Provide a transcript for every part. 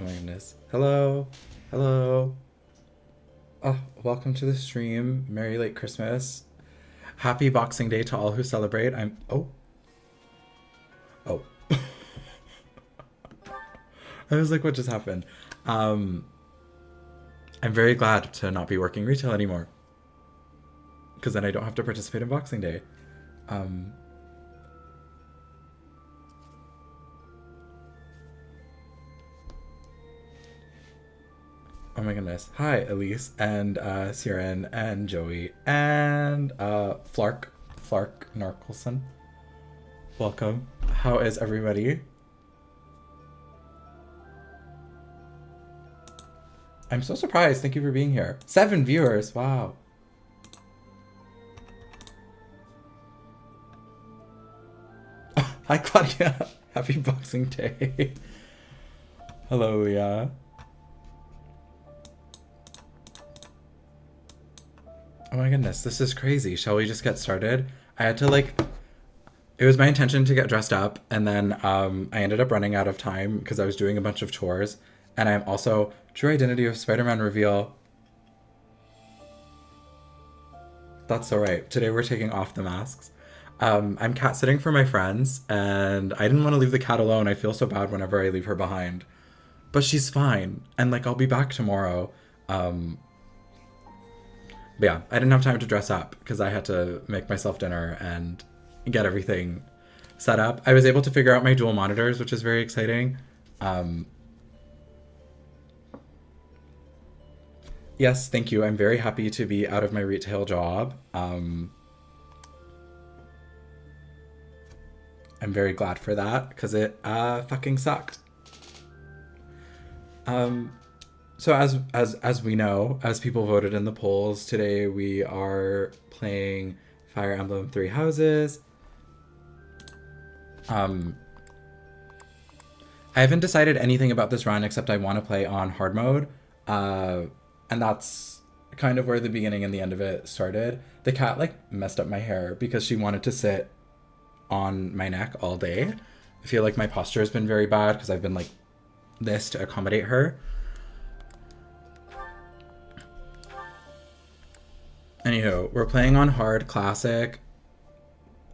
my goodness. Hello. Hello. Oh, welcome to the stream. Merry late Christmas. Happy Boxing Day to all who celebrate. Oh. Oh. I was like, what just happened? I'm very glad to not be working retail anymore. Because then I don't have to participate in Boxing Day. Oh my goodness. Hi, Elise, and Siren, and Joey, and Flark Narkelson. Welcome. How is everybody? I'm so surprised. Thank you for being here. 7 viewers. Wow. Hi, Claudia. Happy Boxing Day. Hello, Leah. Oh my goodness, this is crazy. Shall we just get started? I had to it was my intention to get dressed up, and then I ended up running out of time because I was doing a bunch of chores. And I'm also True Identity of Spider-Man reveal. That's all right. Today we're taking off the masks. I'm cat sitting for my friends, and I didn't want to leave the cat alone. I feel so bad whenever I leave her behind. But she's fine, and I'll be back tomorrow. But yeah, I didn't have time to dress up because I had to make myself dinner and get everything set up. I was able to figure out my dual monitors, which is very exciting. Yes, thank you. I'm very happy to be out of my retail job. I'm very glad for that because it fucking sucked. So as we know, as people voted in the polls, today we are playing Fire Emblem Three Houses. I haven't decided anything about this run except I want to play on hard mode. And that's kind of where the beginning and the end of it started. The cat messed up my hair because she wanted to sit on my neck all day. I feel like my posture has been very bad because I've been this to accommodate her. Anywho, we're playing on hard classic.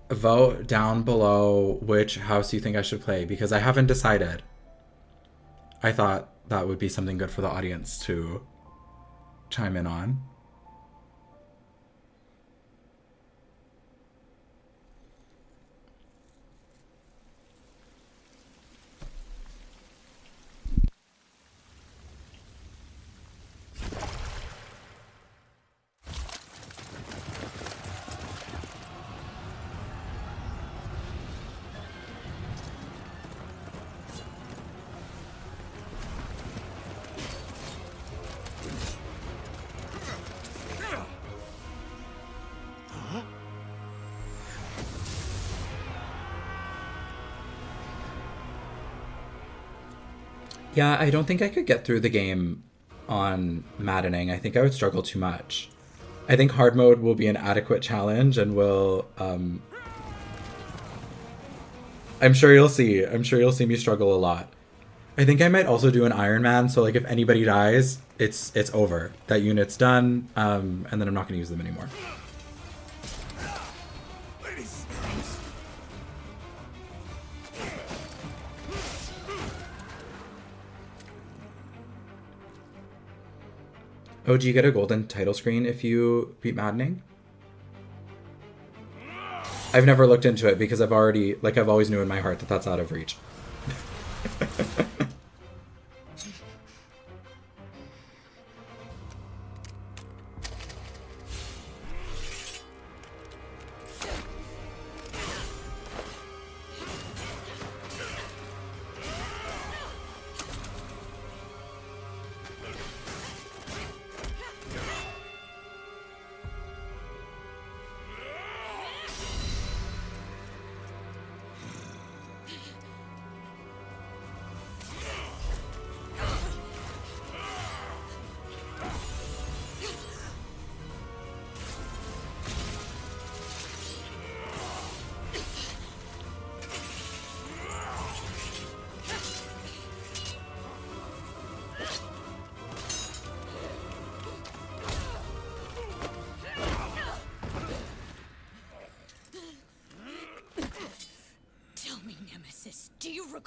Vote down below which house you think I should play because I haven't decided. I thought that would be something good for the audience to chime in on. Yeah, I don't think I could get through the game on maddening. I think I would struggle too much. I think hard mode will be an adequate challenge and will I'm sure you'll see. I'm sure you'll see me struggle a lot. I think I might also do an Iron Man, so if anybody dies, it's over. That unit's done, and then I'm not gonna use them anymore. Oh, do you get a golden title screen if you beat Maddening? I've never looked into it because I've always knew in my heart that that's out of reach.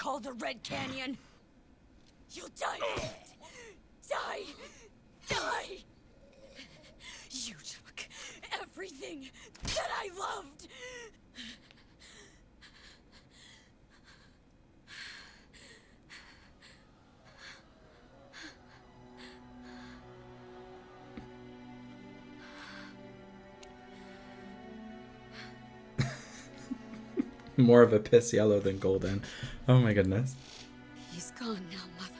call the Red Canyon. You'll die in it. Die. Die. You took everything that I loved. More of a piss yellow than golden. Oh my goodness. He's gone now, Mother.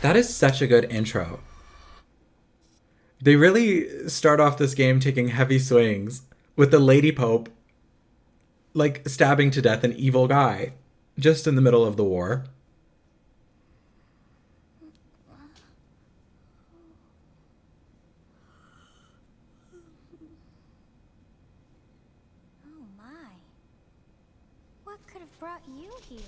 That is such a good intro. They really start off this game taking heavy swings with the Lady Pope like stabbing to death an evil guy just in the middle of the war. Oh my. What could have brought you here?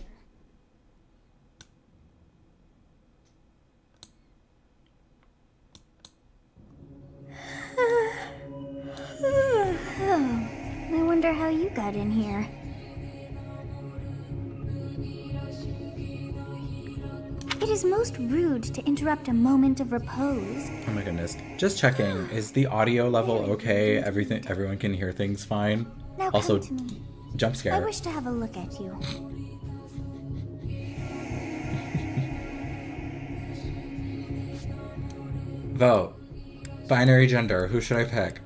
Oh, I wonder how you got in here. It is most rude to interrupt a moment of repose. Oh my goodness. Just checking. Is the audio level okay? Everyone can hear things fine? Now Also, come to me. jump I scare. wish to have a look at you. Vote. Binary gender. Who should I pick?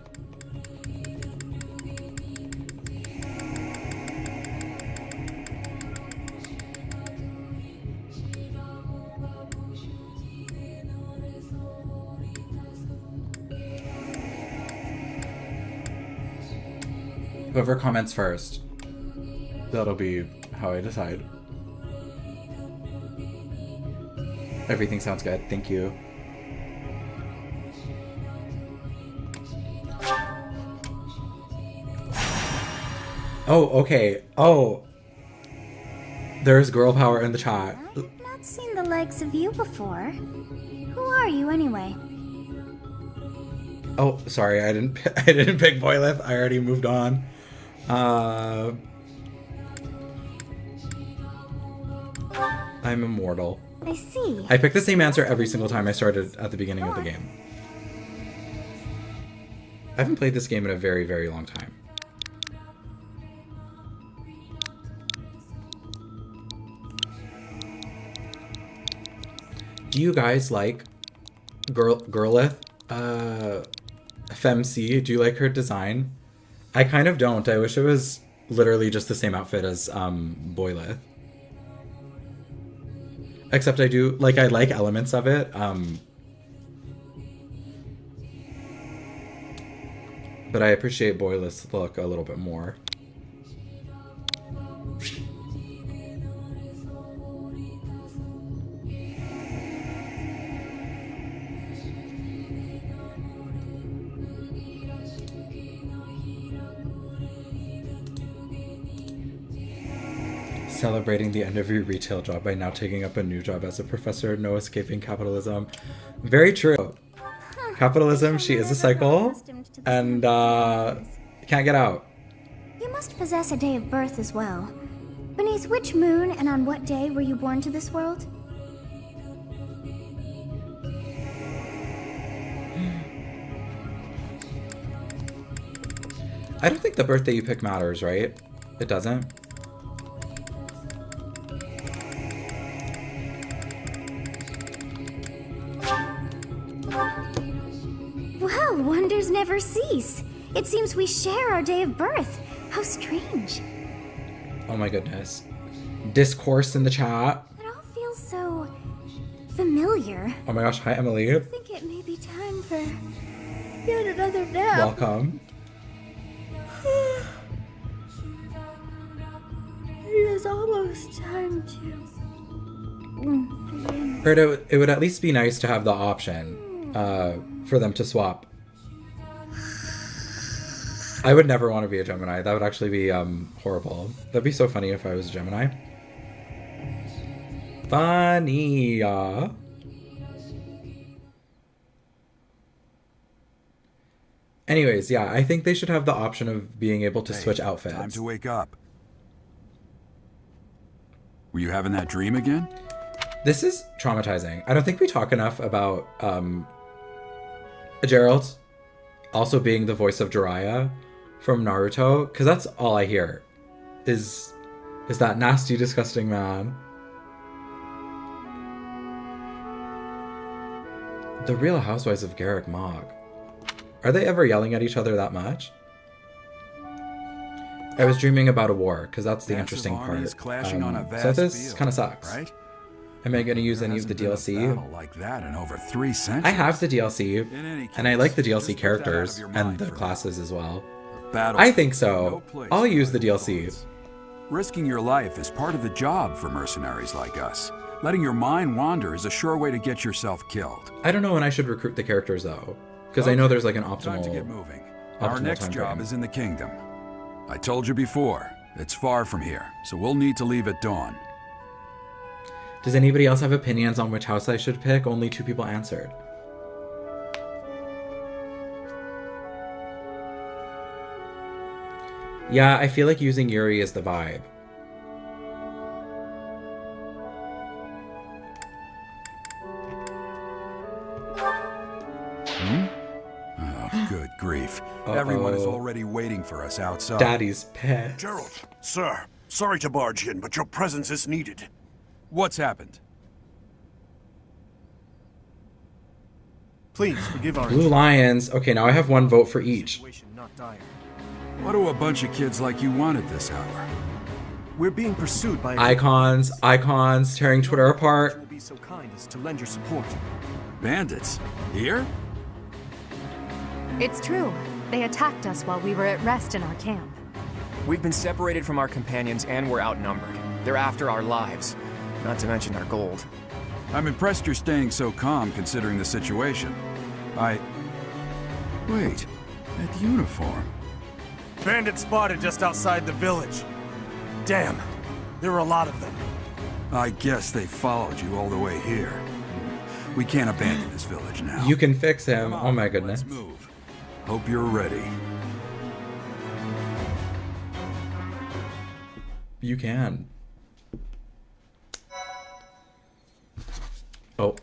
Whoever comments first. That'll be how I decide. Everything sounds good. Thank you. Oh, okay. Oh. There's girl power in the chat. I've not seen the likes of you before. Who are you anyway? Oh, sorry. I didn't pick Boyleth. I already moved on. I'm immortal. I see. I pick the same answer every single time I started at the beginning of the game. I haven't played this game in a very, very long time. Do you guys like Girlith? Femc? Do you like her design? I kind of don't. I wish it was literally just the same outfit as Boyleth. Except I do, like, I like elements of it. But I appreciate Boyleth's look a little bit more. Celebrating the end of your retail job by now taking up a new job as a professor, no escaping capitalism. Very true. Capitalism, she is a cycle, and can't get out. You must possess a day of birth as well. Beneath which moon and on what day were you born to this world? I don't think the birthday you pick matters, right? It doesn't? Well, wonders never cease. It seems we share our day of birth. How strange. Oh my goodness. Discourse in the chat. It all feels so familiar. Oh my gosh, hi Emily. I think it may be time for yet another nap. Welcome. It is almost time to... Heard it would at least be nice to have the option for them to swap. I would never want to be a Gemini. That would actually be horrible. That'd be so funny if I was a Gemini. Funny. Anyways, yeah, I think they should have the option of being able to Hey, switch outfits. Time to wake up. Were you having that dream again? This is traumatizing. I don't think we talk enough about Gerald also being the voice of Jiraiya from Naruto, because that's all I hear is that nasty, disgusting man. The Real Housewives of Garreg Mach. Are they ever yelling at each other that much? I was dreaming about a war, because that's the Massive interesting armies part. clashing on a So vast this field, kind of sucks. right? Am I going to use There any of the hasn't been a DLC? battle like that in over 3 centuries. I have the DLC, In any and I like the case, DLC just put that out of characters your and mind the for now. classes as well. Battles I think have so. no place I'll for use the idle DLC. thoughts. Risking your life is part of the job for mercenaries like us. Letting your mind wander is a sure way to get yourself killed. I don't know when I should recruit the characters though, because I know there's like an Time to get optimal. moving. Our optimal next time job frame. is in the kingdom. I told you before, it's far from here, so we'll need to leave at dawn. Does anybody else have opinions on which house I should pick? Only 2 people answered. Yeah, I feel like using Yuri is the vibe. Oh, good grief. Everyone is Uh-oh. already waiting for us outside. Daddy's pet. Gerald, sir, sorry to barge in, but your presence is needed. What's happened? Please forgive our Blue Lions. Okay, now I have 1 vote for each. situation, not dire. What do a bunch of kids like you want at this hour? We're being pursued by Icons, tearing Twitter You apart. will be so kind as to lend your support. Bandits? Here? It's true. They attacked us while we were at rest in our camp. We've been separated from our companions and we're outnumbered. They're after our lives, not to mention our gold. I'm impressed you're staying so calm considering the situation. Wait, that uniform. Bandits spotted just outside the village. Damn, there are a lot of them. I guess they followed you all the way here. We can't abandon this village now. You can fix him. Come Oh on, my goodness. Let's move. Hope you're ready. You can. Oh.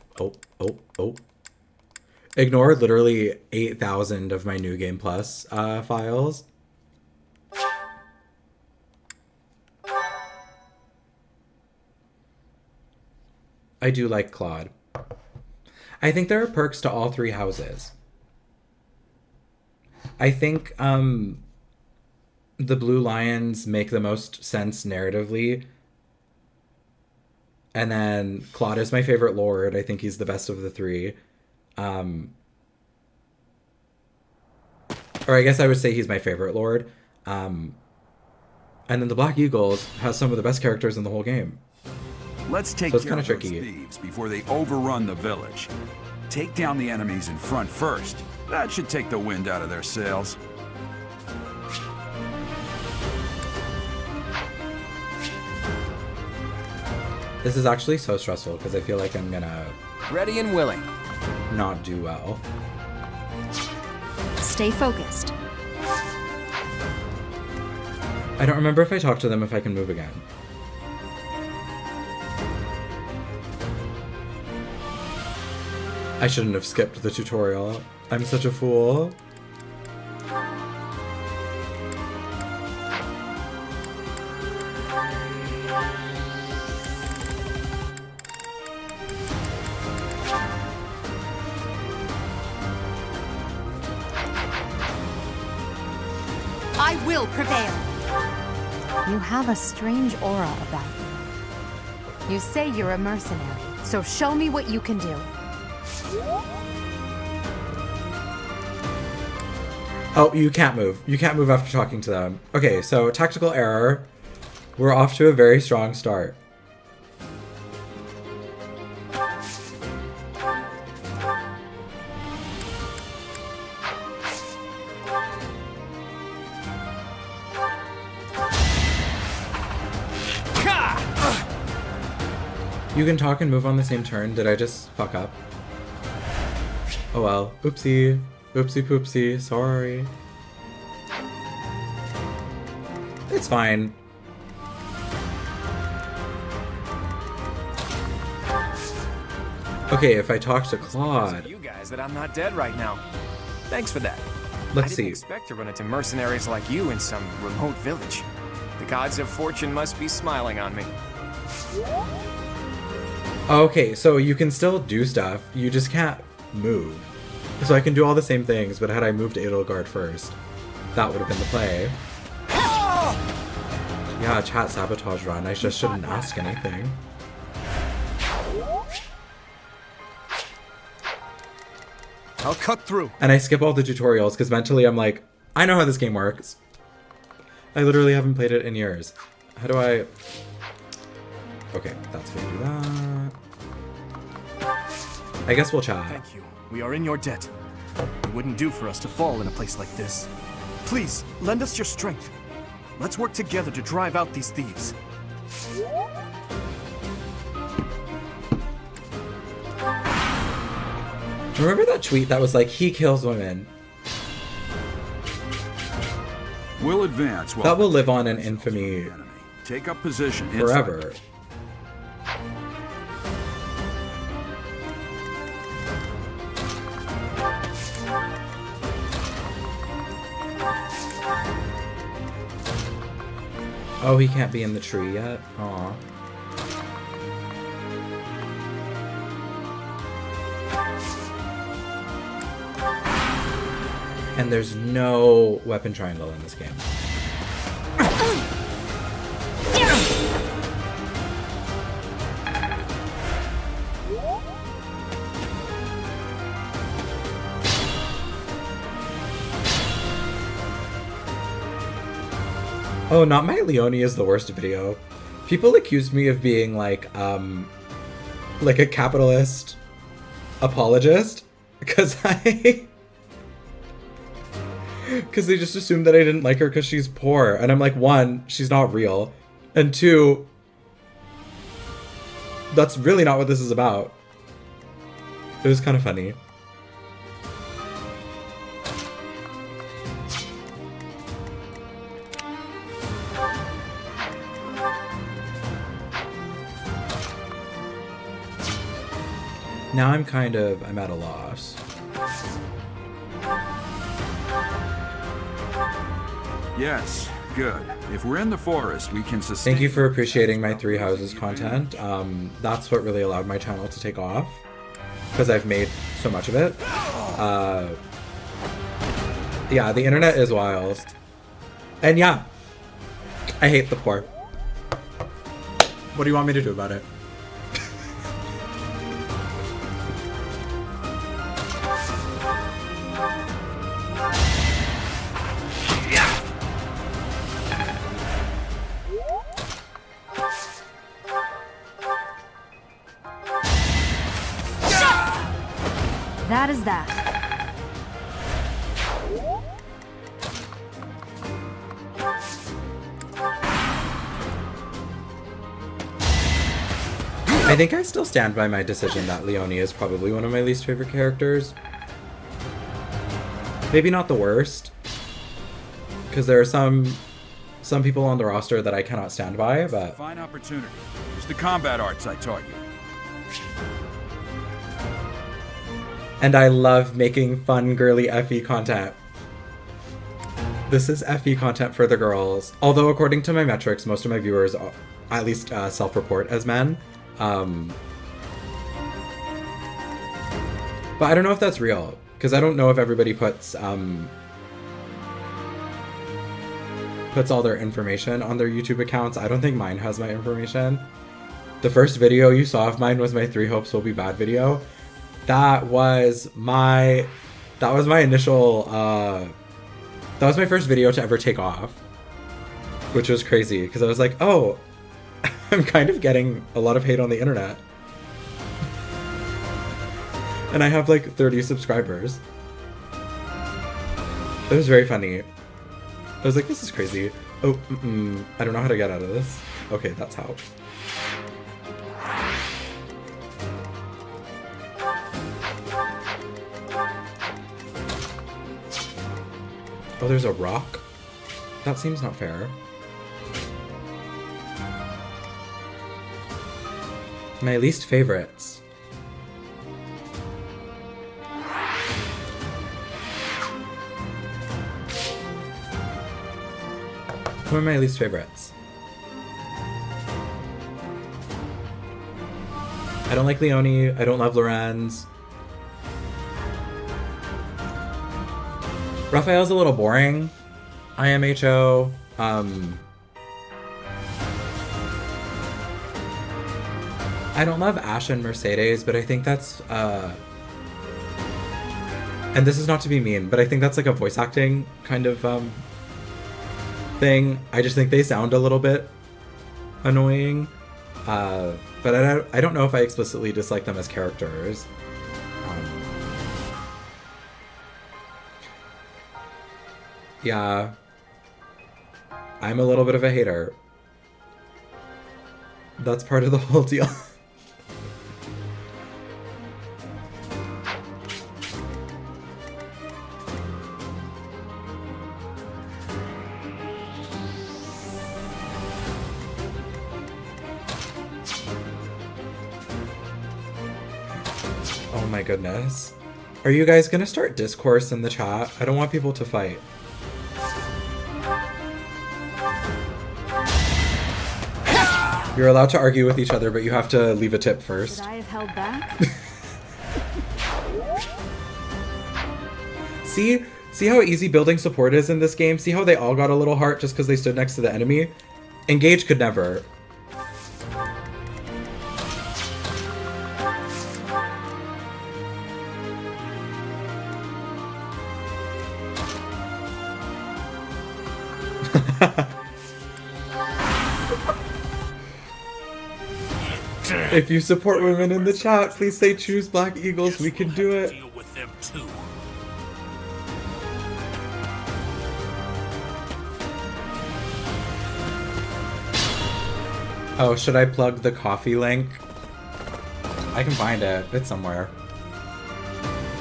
Ignore literally 8,000 of my New Game Plus files. I do like Claude. I think there are perks to all 3 houses. I think the Blue Lions make the most sense narratively. And then Claude is my favorite lord. I think he's the best of the 3. Or I guess I would say he's my favorite lord. And then the Black Eagles has some of the best characters in the whole game. Let's take So it's care kinda of those tricky. thieves before they overrun the village. Take down the enemies in front first. That should take the wind out of their sails. This is actually so stressful because I feel like I'm gonna Ready and willing. not do well. Stay focused. I don't remember if I talked to them if I can move again. I shouldn't have skipped the tutorial. I'm such a fool. I will prevail. You have a strange aura about you. You say you're a mercenary, so show me what you can do. Oh, you can't move. You can't move after talking to them. Okay, so tactical error. We're off to a very strong start. You can talk and move on the same turn. Did I just fuck up? Oh well. Oopsie. Oopsie poopsie, sorry. It's fine. Okay, if I talk to Claude... You guys that I'm not dead right now. Thanks for that. Let's I see. didn't expect to run into mercenaries like you in some remote village. The gods of fortune must be smiling on me. Okay, so you can still do stuff, you just can't move. So I can do all the same things, but had I moved Edelgard first, that would have been the play. Yeah, chat sabotage run, I just shouldn't ask anything. I'll cut through. And I skip all the tutorials because mentally I'm like, I know how this game works. I literally haven't played it in years. How do I... Okay, that's gonna do that. I guess we'll chat. Thank you. We are in your debt. It wouldn't do for us to fall in a place like this. Please, lend us your strength. Let's work together to drive out these thieves. Remember that tweet that was like, he kills women? We'll advance. That will live on in infamy Take up position forever. Oh, he can't be in the tree yet? Aw. And there's no weapon triangle in this game. Oh, not my Leonie is the worst video. People accused me of being like a capitalist apologist because because they just assumed that I didn't like her because she's poor. And I'm like, one, she's not real. And two, that's really not what this is about. It was kind of funny. Now I'm at a loss. Yes, good. If we're in the forest, we can sustain... Thank you for appreciating my Three Houses content. That's what really allowed my channel to take off, because I've made so much of it. Yeah, the internet is wild. And yeah, I hate the poor. What do you want me to do about it? That is that. I think I still stand by my decision that Leonie is probably one of my least favorite characters. Maybe not the worst, because there are some people on the roster that I cannot stand by, but... Fine opportunity. It's the combat arts I taught you. And I love making fun, girly FE content. This is FE content for the girls. Although, according to my metrics, most of my viewers, at least self-report as men. But I don't know if that's real, because I don't know if everybody puts all their information on their YouTube accounts. I don't think mine has my information. The first video you saw of mine was my 3 Hopes Will Be Bad video. That was my initial, that was my first video to ever take off, which was crazy, because I was like, oh, I'm kind of getting a lot of hate on the internet. And I have like 30 subscribers. It was very funny. I was like, this is crazy. Oh, I don't know how to get out of this. Okay, that's how. Oh, there's a rock? That seems not fair. My least favorites. Who are my least favorites? I don't like Leonie. I don't love Lorenz. Raphael's a little boring. IMHO. I don't love Ash and Mercedes, but I think that's and this is not to be mean, but I think that's like a voice acting kind of thing. I just think they sound a little bit annoying. But I don't know if I explicitly dislike them as characters. Yeah. I'm a little bit of a hater. That's part of the whole deal. Oh my goodness. Are you guys gonna start discourse in the chat? I don't want people to fight. You're allowed to argue with each other, but you have to leave a tip first. Should I have held back? See how easy building support is in this game? See how they all got a little heart just because they stood next to the enemy? Engage could never. If you support women in the chat, please say choose Black Eagles. We can do it. Deal with them too. Oh, should I plug the coffee link? I can find it. It's somewhere.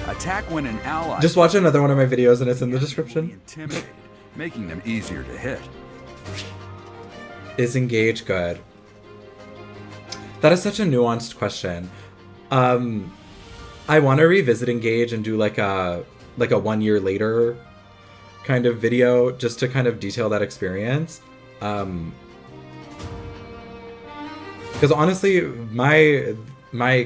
Attack when an ally... Just watch another one of my videos and it's in the description. Intimidated, making them easier to hit. Is engage good? That is such a nuanced question. I want to revisit engage and do like a 1 year later kind of video just to kind of detail that experience. Because honestly, my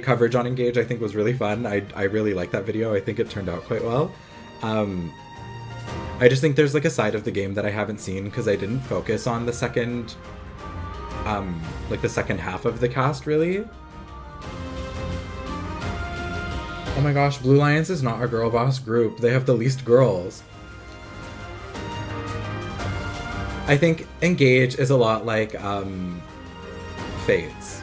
coverage on engage I think was really fun. I really liked that video. I think it turned out quite well. I just think there's like a side of the game that I haven't seen because I didn't focus on the second half of the cast, really. Oh my gosh, Blue Lions is not a girl boss group. They have the least girls. I think Engage is a lot like Fates.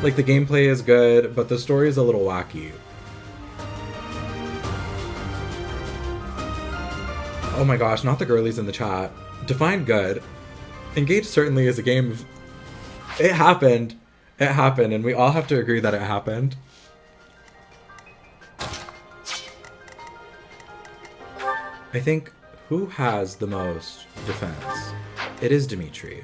Like the gameplay is good, but the story is a little wacky. Oh my gosh, not the girlies in the chat. Define good. Engage certainly is a game of... It happened. It happened, and we all have to agree that it happened. I think who has the most defense? It is Dimitri.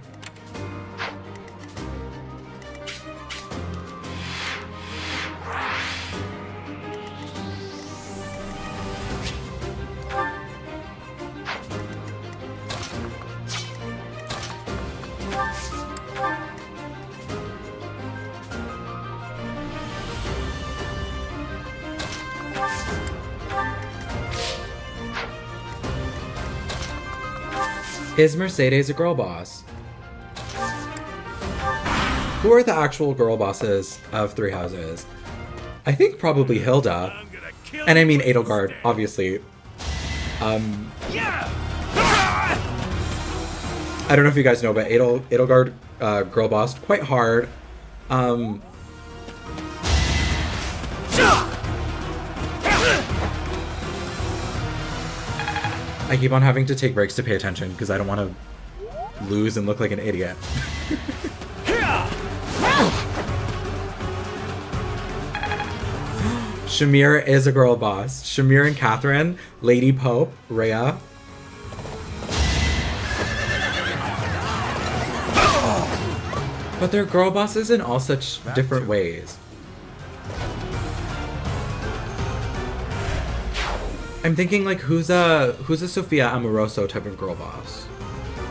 Is Mercedes a girl boss? Who are the actual girl bosses of Three Houses? I think probably Hilda. And I mean Edelgard, obviously. I don't know if you guys know, but Edelgard girl bossed quite hard. I keep on having to take breaks to pay attention because I don't want to lose and look like an idiot. Shamir is a girl boss. Shamir and Catherine, Lady Pope, Rhea, But they're girl bosses in all such different ways. I'm thinking like who's a Sophia Amoroso type of girl boss?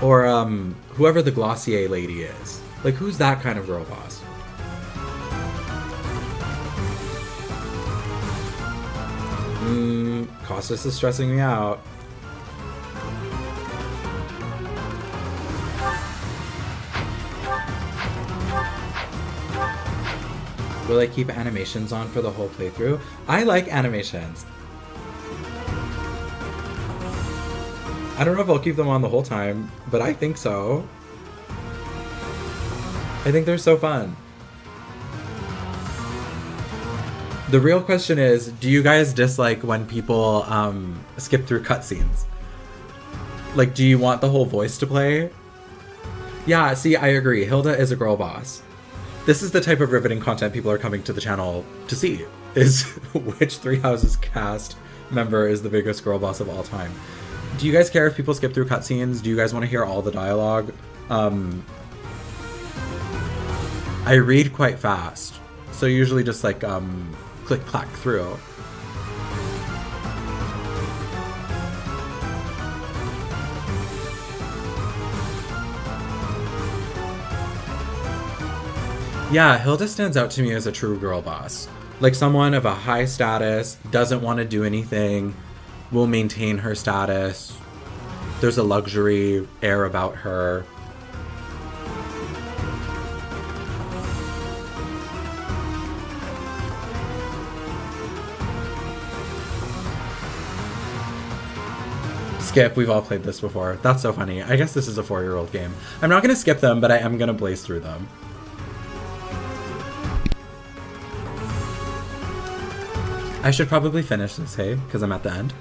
Or whoever the Glossier lady is. Like who's that kind of girl boss? Costas is stressing me out. Will I keep animations on for the whole playthrough? I like animations. I don't know if I'll keep them on the whole time, but I think so. I think they're so fun. The real question is, do you guys dislike when people skip through cutscenes? Like, do you want the whole voice to play? Yeah, see, I agree. Hilda is a girl boss. This is the type of riveting content people are coming to the channel to see, is which Three Houses cast member is the biggest girl boss of all time. Do you guys care if people skip through cutscenes? Do you guys want to hear all the dialogue? I read quite fast, so usually just like click clack through. Yeah, Hilda stands out to me as a true girl boss. Like someone of a high status, doesn't want to do anything, will maintain her status. There's a luxury air about her. Skip, we've all played this before. That's so funny. I guess this is a 4-year-old game. I'm not going to skip them, but I am going to blaze through them. I should probably finish this, hey, because I'm at the end.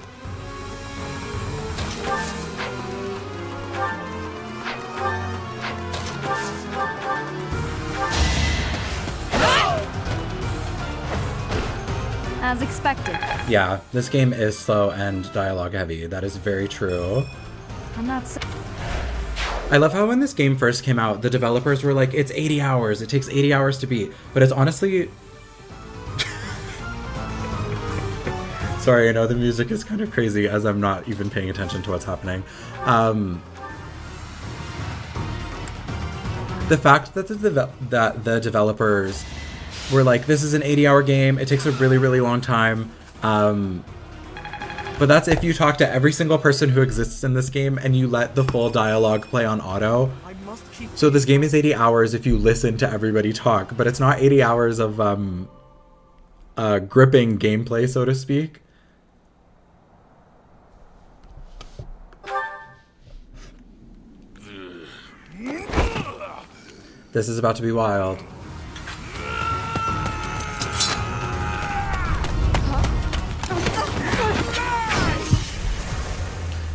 As expected. Yeah, this game is slow and dialogue heavy. That is very true. I'm not so I love how when this game first came out, the developers were like, it's 80 hours. It takes 80 hours to beat. But it's honestly... Sorry, I know the music is kind of crazy as I'm not even paying attention to what's happening. The fact that the developers were like, this is an 80-hour game, it takes a really, really long time, but that's if you talk to every single person who exists in this game and you let the full dialogue play on auto. So this game is 80 hours if you listen to everybody talk, but it's not 80 hours of gripping gameplay, so to speak. This is about to be wild.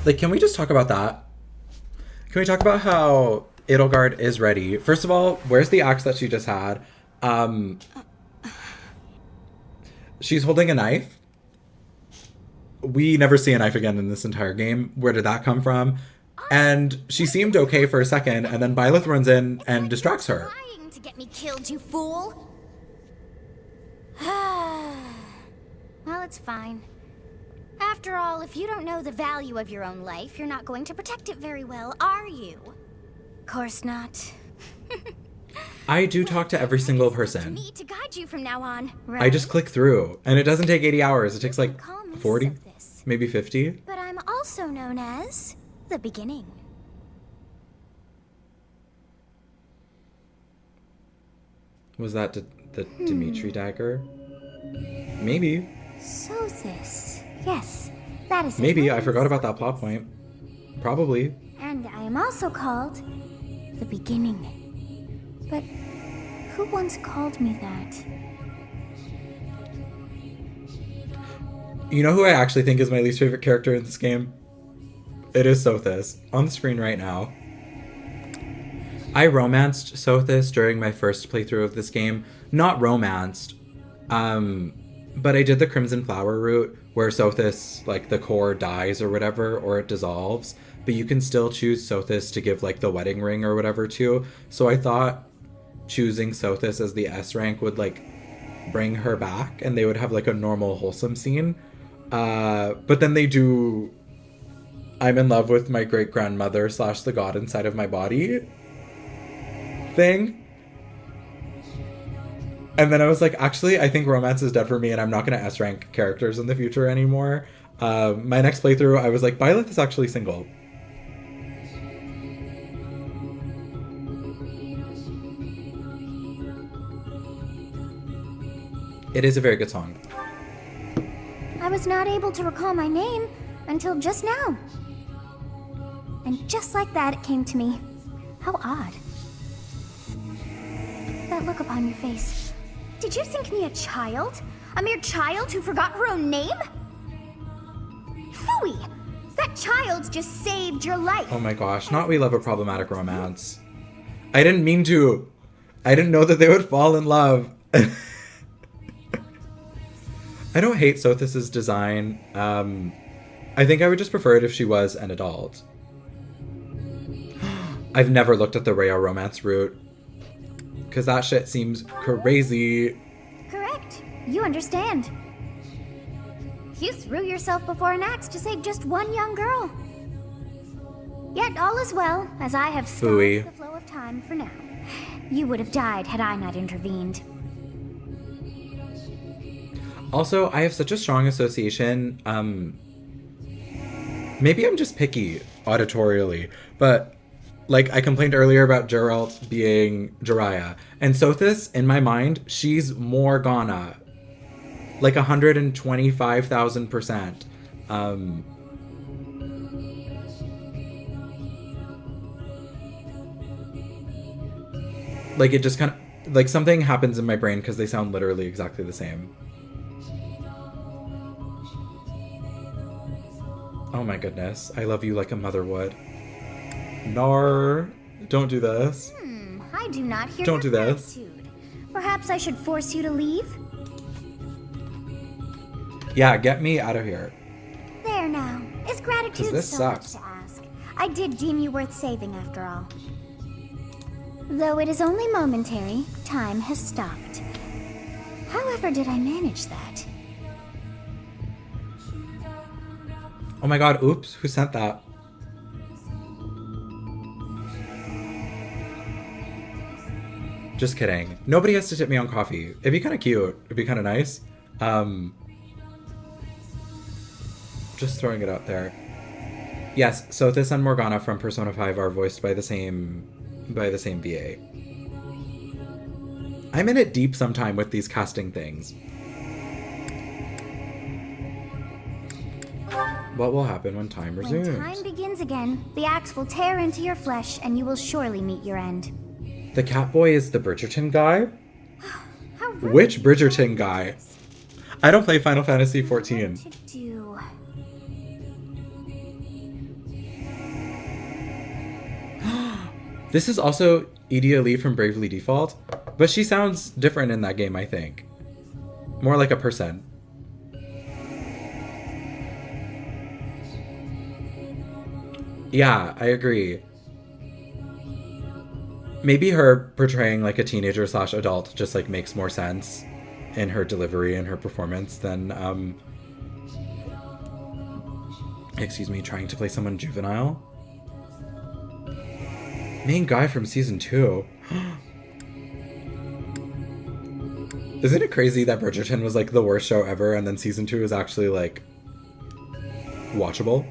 Like, can we just talk about that? Can we talk about how Edelgard is ready? First of all, where's the axe that she just had? She's holding a knife. We never see a knife again in this entire game. Where did that come from? And she seemed okay for a second, and then Byleth runs in and distracts her. Trying to get me killed, you fool. Well, it's fine. After all, if you don't know the value of your own life, you're not going to protect it very well, are you? Course not. I do talk to every single person. Me to guide you from now on, right? I just click through, and it doesn't take 80 hours. It takes like 40, maybe 50. But I'm also known as the beginning. Was that the Dimitri dagger? Maybe. Sothis. Yes, that is Maybe. it. I forgot about that plot point. Probably. And I am also called the beginning. But who once called me that? You know who I actually think is my least favorite character in this game? It is Sothis. On the screen right now. I romanced Sothis during my first playthrough of this game. Not romanced. But I did the Crimson Flower route, where Sothis, like, the core dies or whatever, or it dissolves. But you can still choose Sothis to give, like, the wedding ring or whatever to. So I thought choosing Sothis as the S rank would like bring her back and they would have like a normal wholesome scene. But then they do I'm in love with my great grandmother / the god inside of my body thing. And then I was like, actually, I think romance is dead for me and I'm not going to S rank characters in the future anymore. My next playthrough, I was like, Byleth is actually single. It is a very good song. I was not able to recall my name until just now. And just like that, it came to me. How odd. That look upon your face. Did you think me a child? A mere child who forgot her own name? Phooey! That child just saved your life. Oh my gosh, not we love a problematic romance. I didn't mean to. I didn't know that they would fall in love. I don't hate Sothis's design. I think I would just prefer it if she was an adult. I've never looked at the Rhea romance route. Because that shit seems crazy. Correct. You understand. You threw yourself before an axe to save just one young girl. Yet all is well, as I have stopped Phooey. the flow of time for now. You would have died had I not intervened. Also, I have such a strong association. Maybe I'm just picky auditorially, but like I complained earlier about Geralt being Jiraiya. And Sothis, in my mind, she's Morgana. Like 125,000%. Like it just kind of, like something happens in my brain because they sound literally exactly the same. Oh my goodness. I love you like a mother would. Nar. Don't do this. I do not hear Don't your do this. gratitude. Perhaps I should force you to leave? Yeah, get me out of here. There now. Is 'Cause gratitude this so sucks. much to ask? I did deem you worth saving after all. Though it is only momentary, time has stopped. However did I manage that? Oh my god, oops. Who sent that? Just kidding. Nobody has to tip me on coffee. It'd be kind of cute. It'd be kind of nice. Just throwing it out there. Yes, Sothis and Morgana from Persona 5 are voiced by the same VA. I'm in it deep sometime with these casting things. What will happen when time resumes? When time begins again, the axe will tear into your flesh and you will surely meet your end. The Catboy is the Bridgerton guy? How rude. Which Bridgerton guy? I don't play Final Fantasy XIV. To do. This is also Edie Lee from Bravely Default, but she sounds different in that game, I think. More like a person. Yeah, I agree. Maybe her portraying like a teenager / adult just like makes more sense in her delivery and her performance than excuse me, trying to play someone juvenile. Main guy from season 2. Isn't it crazy that Bridgerton was like the worst show ever and then season 2 is actually like watchable?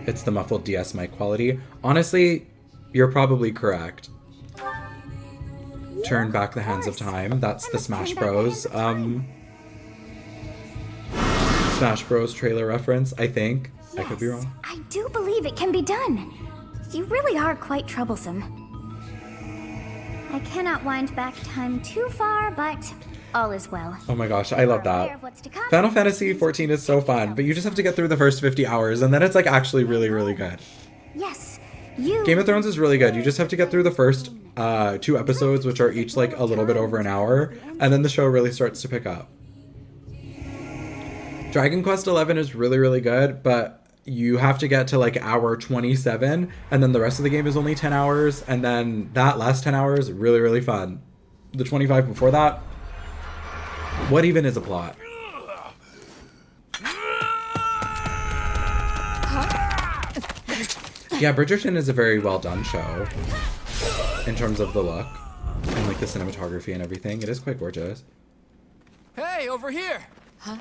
It's the muffled DS mic quality. Honestly, you're probably correct. Turn back the hands of time. That's the Smash Bros. Smash Bros. Trailer reference, I think. I could be Yes, wrong. I do believe it can be done. You really are quite troublesome. I cannot wind back time too far, but all is well. Oh my gosh, I love We're aware that. of what's to come. Final Fantasy XIV is so fun, but you just have to get through the first 50 hours, and then it's like actually really, really good. Yes, you. Game of Thrones is really good. You just have to get through the first 2 episodes, which are each like a little bit over an hour, and then the show really starts to pick up. Dragon Quest XI is really, really good, but you have to get to like hour 27, and then the rest of the game is only 10 hours, and then that last 10 hours, really, really fun. The 25 before that, what even is a plot? Yeah, Bridgerton is a very well done show in terms of the look and like the cinematography and everything. It is quite gorgeous. Hey, over here! Huh?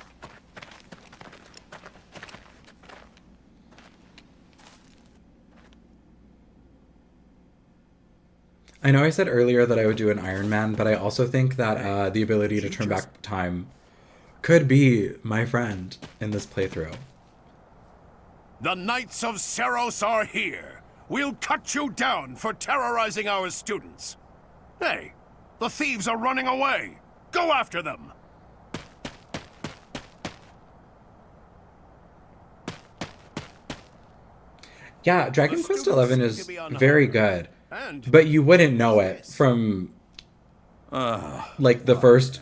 I know I said earlier that I would do an Iron Man, but I also think that the ability to turn back time could be my friend in this playthrough. The Knights of Seros are here. We'll cut you down for terrorizing our students. Hey, the thieves are running away. Go after them. Yeah, Dragon Quest XI is very good, but you wouldn't know it from like the first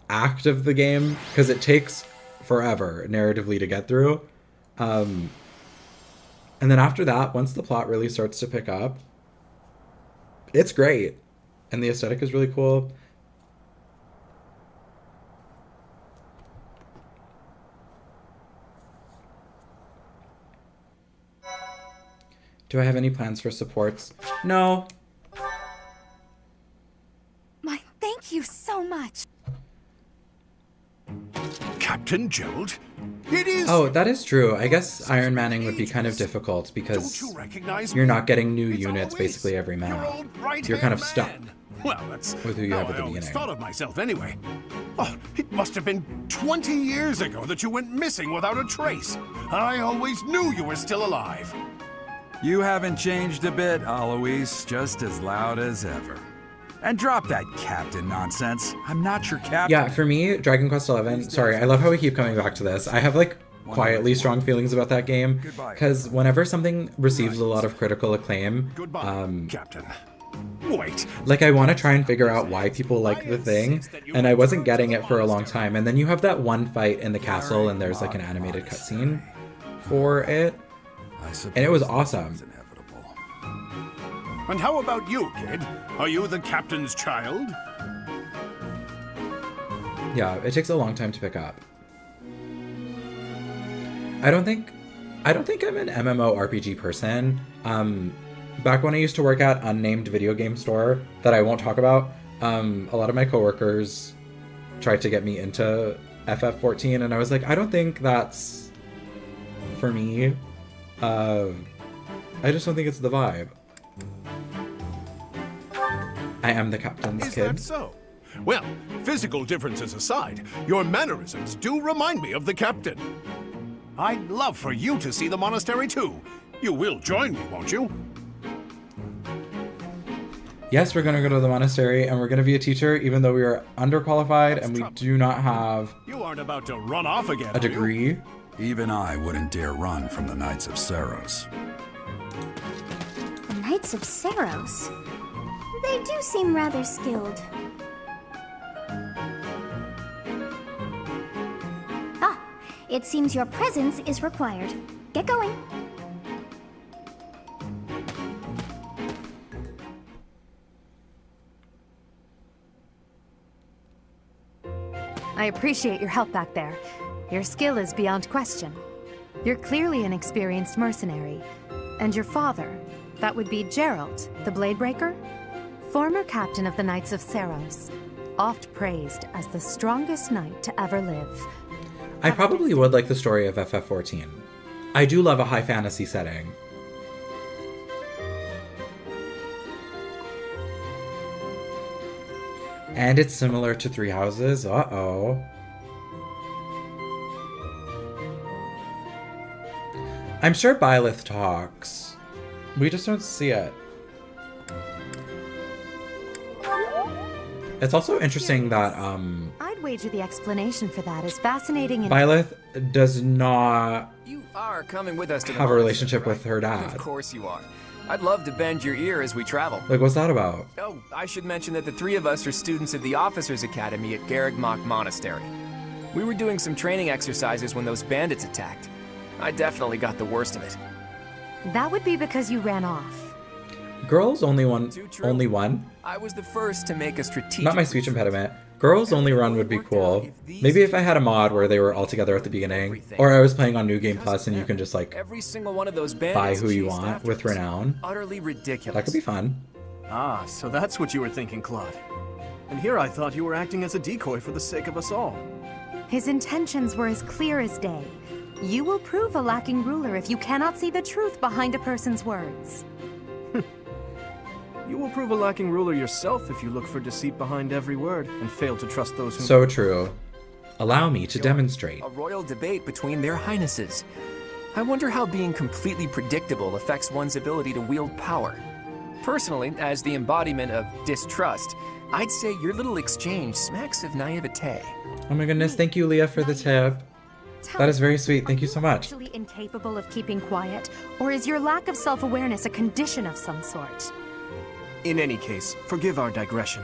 act of the game because it takes forever narratively to get through. And then after that, once the plot really starts to pick up, it's great. And the aesthetic is really cool. Do I have any plans for supports? No. My, thank you so much. Captain Gerald? It is... Oh, that is true. I guess Iron Manning would be kind of difficult because Don't you recognize you're me? not getting new It's units Eloise, basically every your map. old right-hand You're kind of stuck man. Well, that's with who you have how at the I always beginning. thought of myself anyway. Oh, it must have been 20 years ago that you went missing without a trace. I always knew you were still alive. You haven't changed a bit, Eloise. Just as loud as ever. And drop that captain nonsense. I'm not your captain. Yeah, for me, Dragon Quest XI, sorry, I love how we keep coming back to this. I have like quietly strong feelings about that game because whenever something receives a lot of critical acclaim, Goodbye, Captain. Wait. like I want to try and figure out why people like the thing, and I wasn't getting it for a long time. And then you have that one fight in the castle and there's like an animated cutscene for it, and it was awesome. And how about you, kid? Are you the captain's child? Yeah, it takes a long time to pick up. I don't think I'm an MMORPG person. Back when I used to work at unnamed video game store that I won't talk about, a lot of my coworkers tried to get me into FF14, and I was like, I don't think that's for me. I just don't think it's the vibe. I am the captain's Is kid. that so? Well, physical differences aside, your mannerisms do remind me of the captain. I'd love for you to see the monastery too. You will join me, won't you? Yes, we're gonna go to the monastery, and we're gonna be a teacher, even though we are underqualified and we do not have You aren't about to run off again, a degree. Even I wouldn't dare run from the Knights of Seros. The Knights of Seros. They do seem rather skilled. Ah, it seems your presence is required. Get going. I appreciate your help back there. Your skill is beyond question. You're clearly an experienced mercenary. And your father, that would be Gerald, the Bladebreaker? Former captain of the Knights of Seros. Oft praised as the strongest knight to ever live. I probably would like the story of FF14. I do love a high fantasy setting. And it's similar to Three Houses. Uh-oh. I'm sure Byleth talks. We just don't see it. It's also interesting that I'd wager the explanation for that is fascinating and... Byleth does not You are coming with us to the have a monastery, relationship with right? her dad. Of course you are. I'd love to bend your ear as we travel. Like, what's that about? Oh, I should mention that the three of us are students of the Officers Academy at Garreg Mach Monastery. We were doing some training exercises when those bandits attacked. I definitely got the worst of it. That would be because you ran off. Girls only one. Too true. Only one. I was the first to make a strategic... Not my speech impediment. Girls only run would be cool. Maybe if I had a mod where they were all together at the beginning, or I was playing on New Game Plus and you can just like Every single one of those buy bandits who you chased want after with us. renown. Utterly ridiculous. That could be fun. Ah, so that's what you were thinking, Claude. And here I thought you were acting as a decoy for the sake of us all. His intentions were as clear as day. You will prove a lacking ruler if you cannot see the truth behind a person's words. You will prove a lacking ruler yourself if you look for deceit behind every word and fail to trust those who... So true. Allow me to demonstrate. A royal debate between their highnesses. I wonder how being completely predictable affects one's ability to wield power. Personally, as the embodiment of distrust, I'd say your little exchange smacks of naivete. Oh my goodness, thank you, Leah, for the tip. That is very sweet. Thank you so much. Actually incapable of keeping quiet, or is your lack of self-awareness a condition of some sort? In any case, forgive our digression.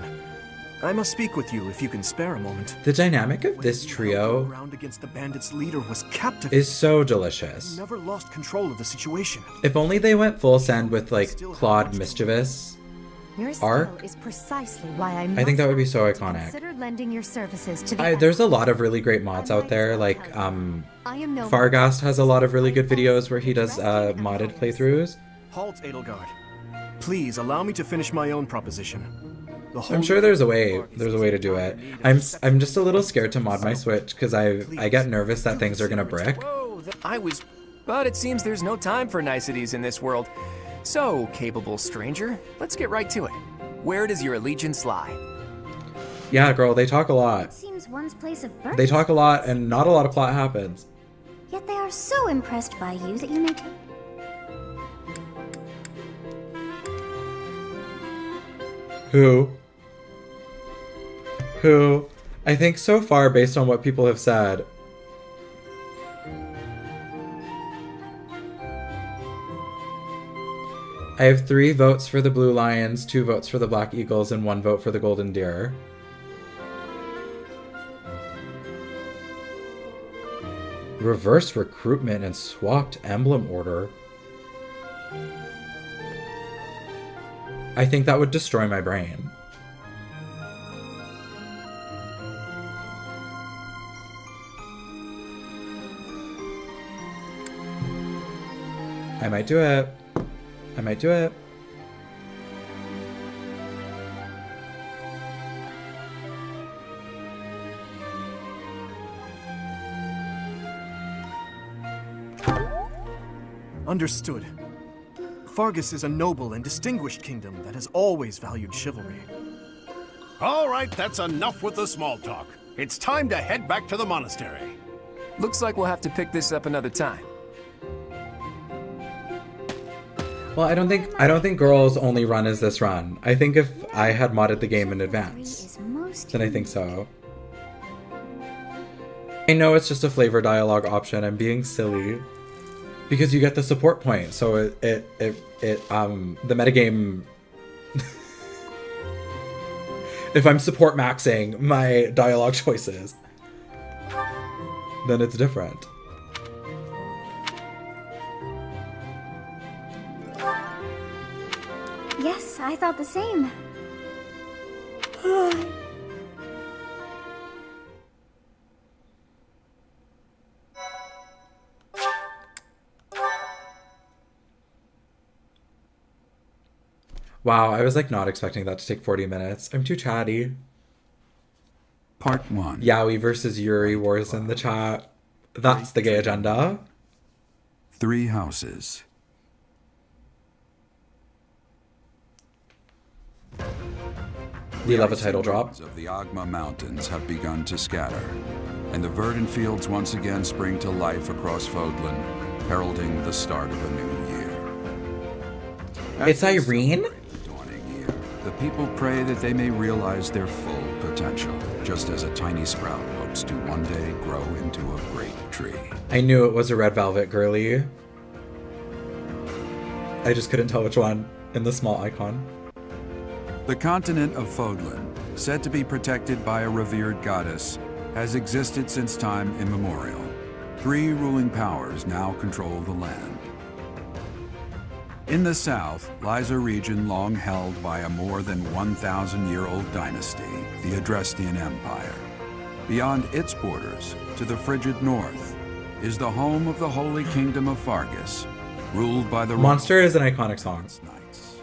I must speak with you if you can spare a moment. The dynamic of this trio Round against the bandits' leader was captivating. is so You delicious. never lost control of the situation. If only they went full send with like Claude Mischievous. Your skill Arc? is precisely why I think that would be so must iconic. consider lending your services to the There's a lot of really great mods out there. Like I am no Fargast has a lot of really good videos where he does modded playthroughs. Halt, Edelgard. Please allow me to finish my own proposition. The I'm Holy sure there's a way. War is There's a way to do it. I'm just a little scared to mod my Switch because I get nervous that things are gonna brick. Whoa, but it seems there's no time for niceties in this world. So, capable stranger, let's get right to it. Where does your allegiance lie? Yeah, girl, they talk a It lot. seems one's place of birth. They talk a lot and not a lot of plot happens. Yet they are so impressed by you that you make. Who? I think so far, based on what people have said, I have 3 votes for the Blue Lions, 2 votes for the Black Eagles, and 1 vote for the Golden Deer. Reverse recruitment and swapped emblem order. I think that would destroy my brain. I might do it. I might do it. Understood. Fargus is a noble and distinguished kingdom that has always valued chivalry. All right, that's enough with the small talk. It's time to head back to the monastery. Looks like we'll have to pick this up another time. Well, I don't think girls only run as this run. I think if I had modded the game in advance, Is most then I think so. I know it's just a flavor dialogue option. I'm being silly. Because you get the support point, so the metagame. If I'm support maxing my dialogue choices, then it's different. Yes, I thought the same. Wow, I was like not expecting that to take 40 minutes. I'm too chatty. Part 1. Yaoi versus Yuri wars in the chat. That's the gay agenda. 3 houses. We love a title drop. Of the Agma Mountains have begun to scatter, and the verdant fields once again spring to life across Fodlan, heralding the start of a new year. It's As they Irene? celebrate the dawning year, the people pray that they may realize their full potential, just as a tiny sprout hopes to one day grow into a great tree. I knew it was a red velvet girly. I just couldn't tell which one in the small icon. The continent of Fodlan, said to be protected by a revered goddess, has existed since time immemorial. 3 ruling powers now control the land. In the south lies a region long held by a more than 1,000-year-old dynasty, the Adrestian Empire. Beyond its borders, to the frigid north, is the home of the Holy Kingdom of Fargus, ruled by the Monster is an iconic song. Knights.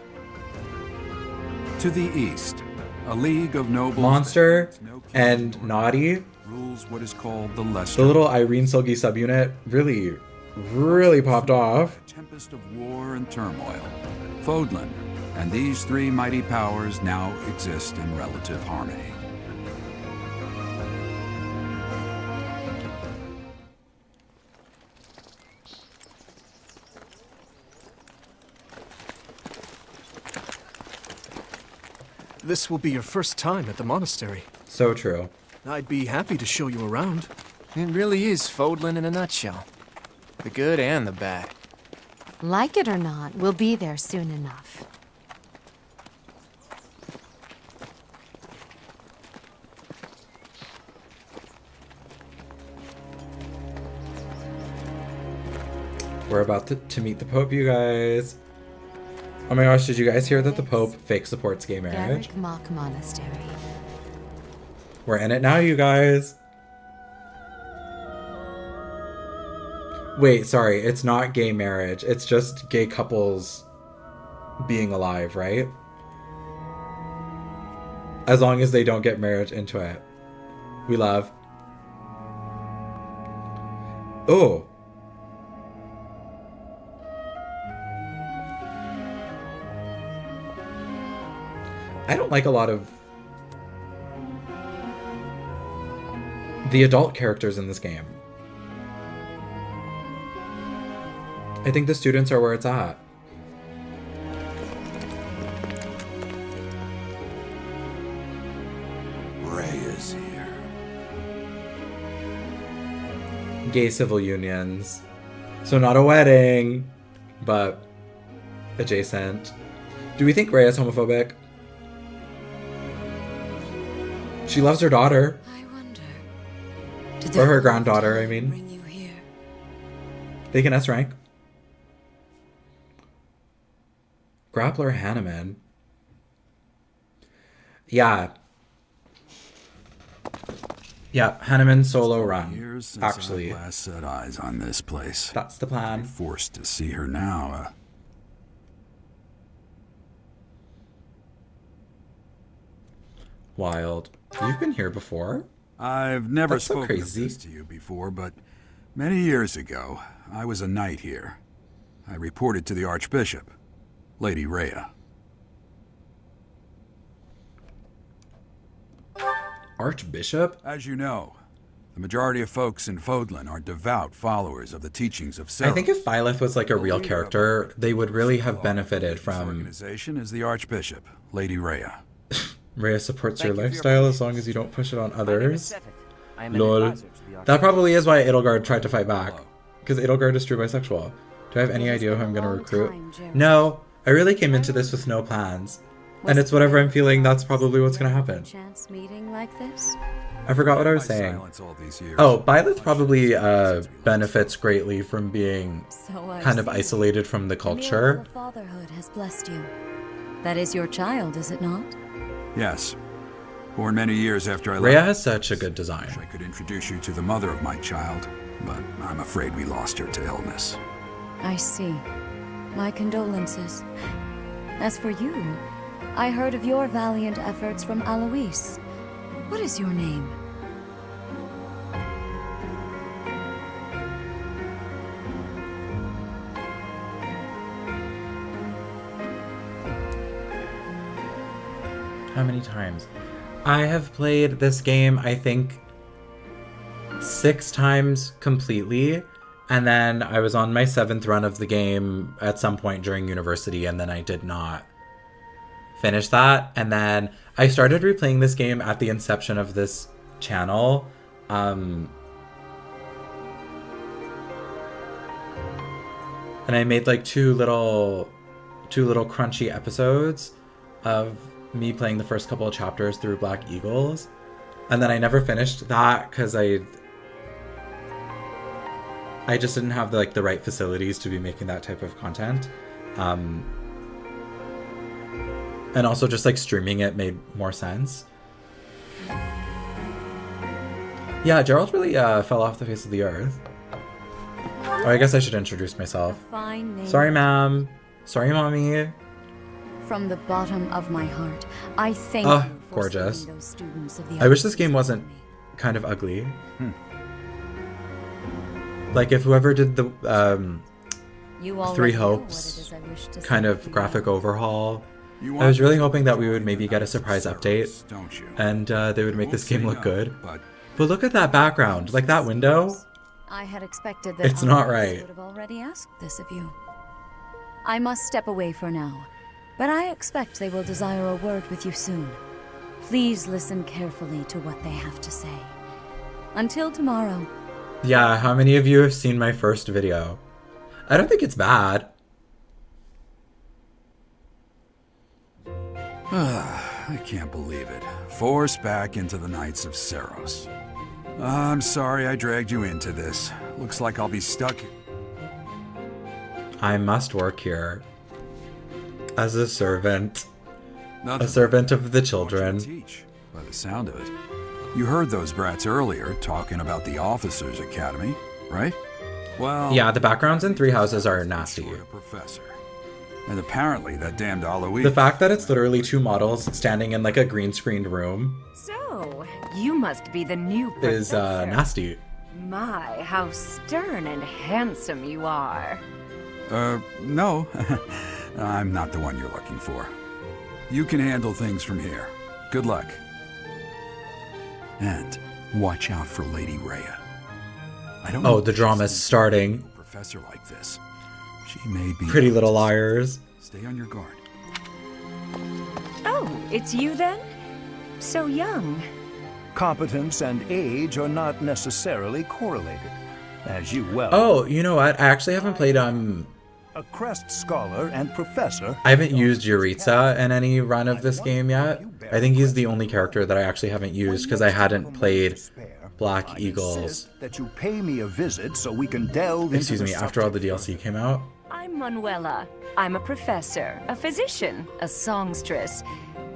To the east, a league of nobles Monster that no king and or Naughty, rules what is called the the Lesser. little Irene Silgi subunit, really popped off. A tempest of war and turmoil. Fodlan and these 3 mighty powers now exist in relative harmony. This will be your first time at the monastery. So true. I'd be happy to show you around. It really is Fodlan in a nutshell. The good and the bad. Like it or not, we'll be there soon enough. We're about to meet the Pope, you guys. Oh my gosh, did you guys hear that the Pope fake supports gay marriage? Garreg Mach Monastery. We're in it now, you guys. Wait, sorry, it's not gay marriage. It's just gay couples being alive, right? As long as they don't get marriage into it. We love. Oh. I don't like a lot of the adult characters in this game. I think the students are where it's at. Rhea's here. Gay civil unions. So not a wedding, but adjacent. Do we think Rhea's homophobic? She loves her daughter. I wonder. Or her granddaughter, I mean. Bring you here. They can S rank. Grappler Hanneman. Yeah. Yeah, Hanneman solo run. Years since Actually, I last set eyes on this place. that's the plan. Forced to see her now. Wild. You've been here before? I've never That's so spoken of crazy. this to you before, but many years ago, I was a knight here. I reported to the Archbishop, Lady Rhea. Archbishop? As you know, the majority of folks in Fodlan are devout followers of the teachings of Seros. I think if Byleth was like a real character, they would really have benefited This from organization is the Archbishop, Lady Rhea. Rhea supports your Thank you for your lifestyle as long as you don't push it on My name is others. Seth. I am an Lol. advisor to the That Archbishop. probably is why Edelgard tried to fight back. Because Edelgard is true bisexual. Do I have any It has idea who been I'm a going to long recruit? time, Gerald. No, I really came into this with no plans. And it's whatever I'm feeling, that's probably what's going to happen. Chance meeting like this? I forgot what I was My saying. silence all these years. Oh, Byleth probably benefits greatly from being So I kind of see. isolated from the The miracle culture. of fatherhood has blessed you. That is your child, is it not? Yes. Born many years after I left. Rhea has such a good Wish design. I could introduce you to the mother of my child, but I'm afraid we lost her to illness. I see. My condolences. As for you, I heard of your valiant efforts from Alois. What is your name? How many times? I have played this game, I think, 6 times completely. And then I was on my 7th run of the game at some point during university, and then I did not finish that. And then I started replaying this game at the inception of this channel. And I made like two little crunchy episodes of me playing the first couple of chapters through Black Eagles. And then I never finished that because I just didn't have the right facilities to be making that type of content. And also just like streaming it made more sense. Yeah, Gerald really fell off the face of the earth. Oh, I guess I should introduce myself. Fine name. Sorry, ma'am. Sorry, mommy. From the bottom of my heart, I thank Ah, you for gorgeous. saving those students of the I wish this arts game wasn't academy. kind of ugly. Like if whoever did the You already Three know what it Hopes is I wish to kind say of to you. graphic overhaul, You I was want really to hoping that we join would maybe the get a Knights of surprise update, Ceros, don't you? and they would make Won't this game say look no, good. But But look at that background, like that window. I had expected that It's not others right. would have already asked this of you. I must step away for now, but I expect they will desire a word with you soon. Please listen carefully to what they have to say. Until tomorrow. Yeah, how many of you have seen my first video? I don't think it's bad. I can't believe it. Forced back into the Knights of Ceros. I'm sorry I dragged you into this. Looks like I'll be stuck. I must work here. As a servant. Nothing A servant of the to children. teach, by the sound of it. You heard those brats earlier talking about the Officers' Academy, right? Well, Yeah, the backgrounds in Three Houses are nasty. short a professor. And apparently that damned Alois. The fact that it's literally two models standing in like a green screened room So, you must be the new professor. is nasty. My, how stern and handsome you are. No. I'm not the one you're looking for. You can handle things from here. Good luck. And watch out for Lady Rhea. I don't know Oh, if the she's drama's thinking starting. of a professor like this. She may be. Pretty Little Liars. Stay on your guard. Oh, it's you then? So young. Competence and age are not necessarily correlated, as you well. Oh, you know what? I actually haven't played A Crest Scholar and Professor. I haven't used Yuritsa in any run of this game yet. I think he's the only character that I actually haven't used because I hadn't played Black I Eagles. insist that you pay me a visit so we can delve Excuse into me, the after all the subject DLC came out. I'm Manuela. I'm a professor, a physician, a songstress,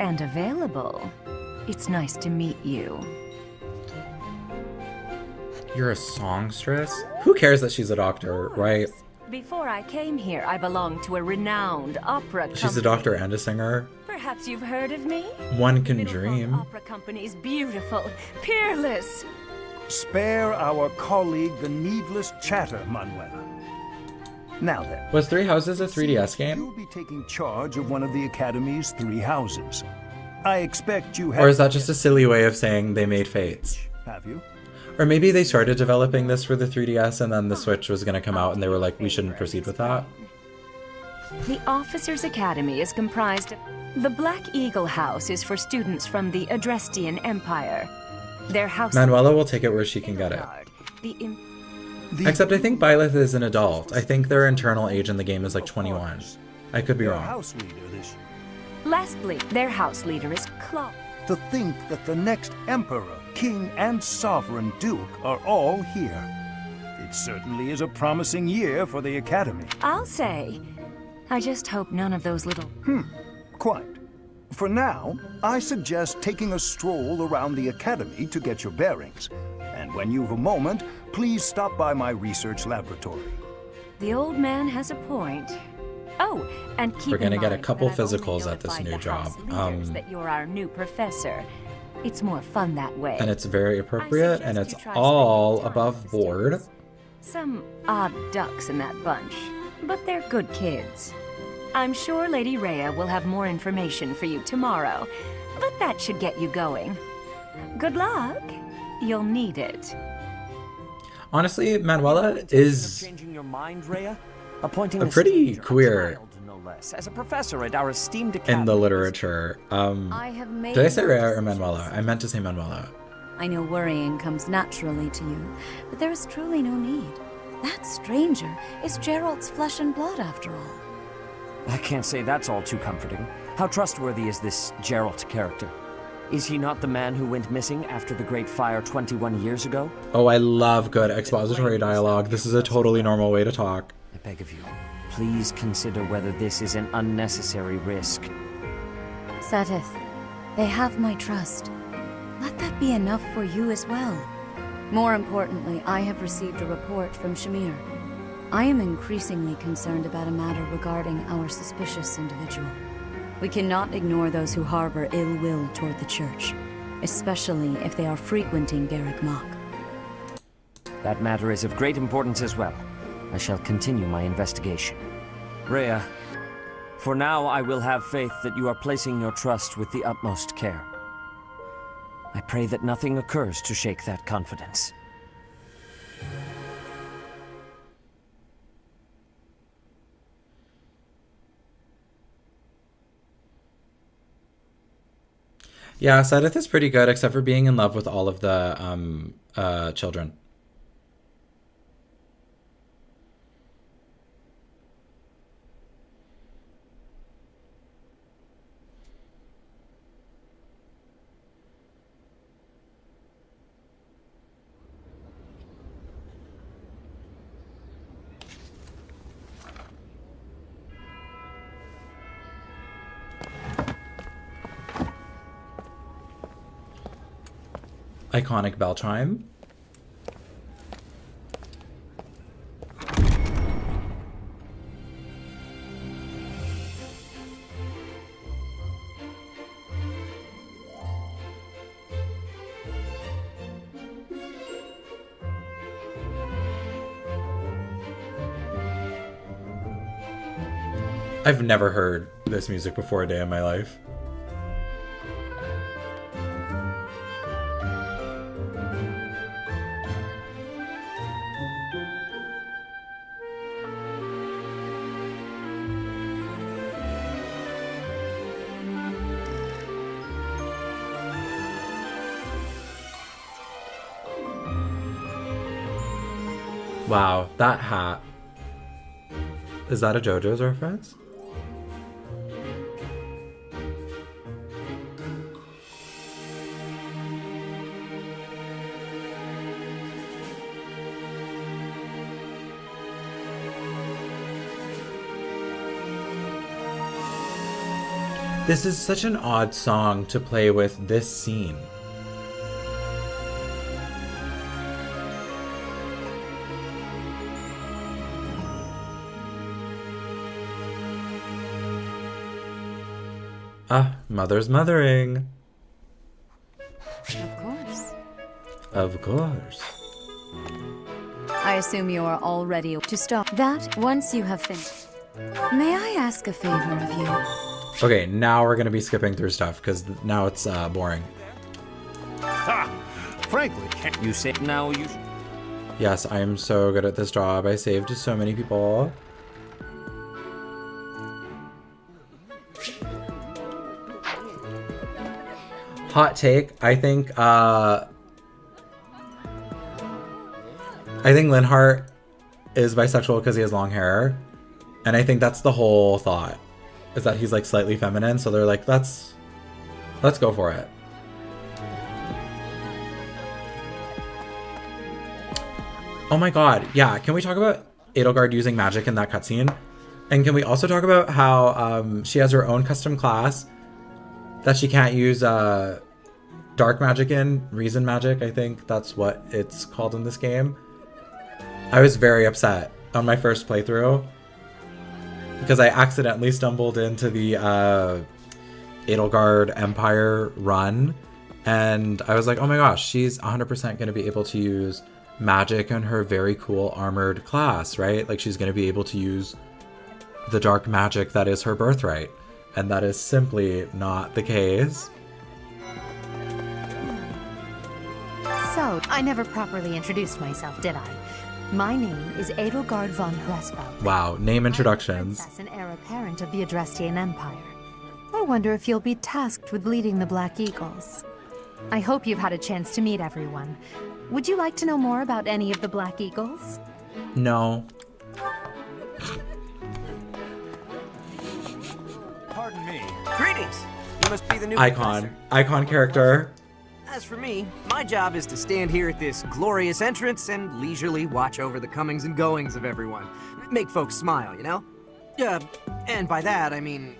and available. It's nice to meet you. You're a songstress? Who cares that she's a doctor, right? Before I came here, I belonged to a renowned opera company. She's a doctor and a singer. Perhaps you've heard of me? One can Middlefolk dream. Opera Company's beautiful, peerless. Spare our colleague the needless chatter, Manuela. Now then. Was Three Houses a 3DS game? You'll be taking charge of one of the Academy's 3 houses. I expect you have... Or is that just a silly way of saying they made Fates? Have you? Or maybe they started developing this for the 3DS and then the Switch was going to come out and they were like, we shouldn't proceed with that. The Officers' Academy is comprised of... The Black Eagle House is for students from the Adrestian Empire. Their house... Manuela will take it where she can get it. The Except I think Byleth is an adult. I think their internal age in the game is like 21. I could be Their wrong. house leader this... Lastly, their house leader is Claude. To think that the next Emperor, King, and Sovereign Duke are all here. It certainly is a promising year for the Academy. I'll say. I just hope none of those little... Quite. For now, I suggest taking a stroll around the Academy to get your bearings. And when you've a moment, please stop by my research laboratory. The old man has a point. Oh, and keep We're gonna in get a mind couple that I've only physicals at this notified new the house job. leaders that you're our new professor. It's more fun that way. And it's very appropriate and suggest it's you try all spending time above with the board. students. Some odd ducks in that bunch, but they're good kids. I'm sure Lady Rhea will have more information for you tomorrow, but that should get you going. Good luck. You'll need it. Honestly, Manuela is Changing your mind, Rhea? Appointing a pretty stranger, a queer child, no less, as a professor at our esteemed in academy. the literature. I have made Did I say no Rhea or decisions. Manuela? I meant to say Manuela. I know worrying comes naturally to you, but there is truly no need. That stranger is Gerald's flesh and blood, after all. I can't say that's all too comforting. How trustworthy is this Geralt character? Is he not the man who went missing after the Great Fire 21 years ago? Oh, I love good expository dialogue. This is a totally normal way to talk. I beg of you, please consider whether this is an unnecessary risk. Seteth, they have my trust. Let that be enough for you as well. More importantly, I have received a report from Shamir. I am increasingly concerned about a matter regarding our suspicious individual. We cannot ignore those who harbor ill will toward the Church, especially if they are frequenting Garreg Mach. That matter is of great importance as well. I shall continue my investigation. Rhea, for now I will have faith that you are placing your trust with the utmost care. I pray that nothing occurs to shake that confidence. Yeah, Sedith is pretty good, except for being in love with all of the children. Iconic bell chime. I've never heard this music before a day in my life. Wow, that hat. Is that a JoJo's reference? This is such an odd song to play with this scene. Ah, mother's mothering. Of course. Of course. I assume you are all ready to start that once you have finished. May I ask a favor of you? Okay, now we're gonna be skipping through stuff because now it's boring. Ha! Frankly, can't you say now you... Yes, I am so good at this job. I saved so many people. Hot take. I think Linhart is bisexual because he has long hair. And I think that's the whole thought. Is that he's like slightly feminine, so they're like, let's go for it. Oh my god, yeah, can we talk about Edelgard using magic in that cutscene? And can we also talk about how she has her own custom class that she can't use dark magic in? Reason magic, I think that's what it's called in this game. I was very upset on my first playthrough because I accidentally stumbled into the Edelgard Empire run, and I was like, oh my gosh, she's 100% going to be able to use magic in her very cool armored class, right? Like she's going to be able to use the dark magic that is her birthright, and that is simply not the case. So, I never properly introduced myself, did I? My name is Edelgard von Hrespo. Wow, name introductions. I'm a princess and heir apparent of the Adrestian Empire. I wonder if you'll be tasked with leading the Black Eagles. I hope you've had a chance to meet everyone. Would you like to know more about any of the Black Eagles? No. Pardon me. Greetings! You must be the new Icon. professor. Icon character. As for me, my job is to stand here at this glorious entrance and leisurely watch over the comings and goings of everyone. Make folks smile, you know? And by that, I mean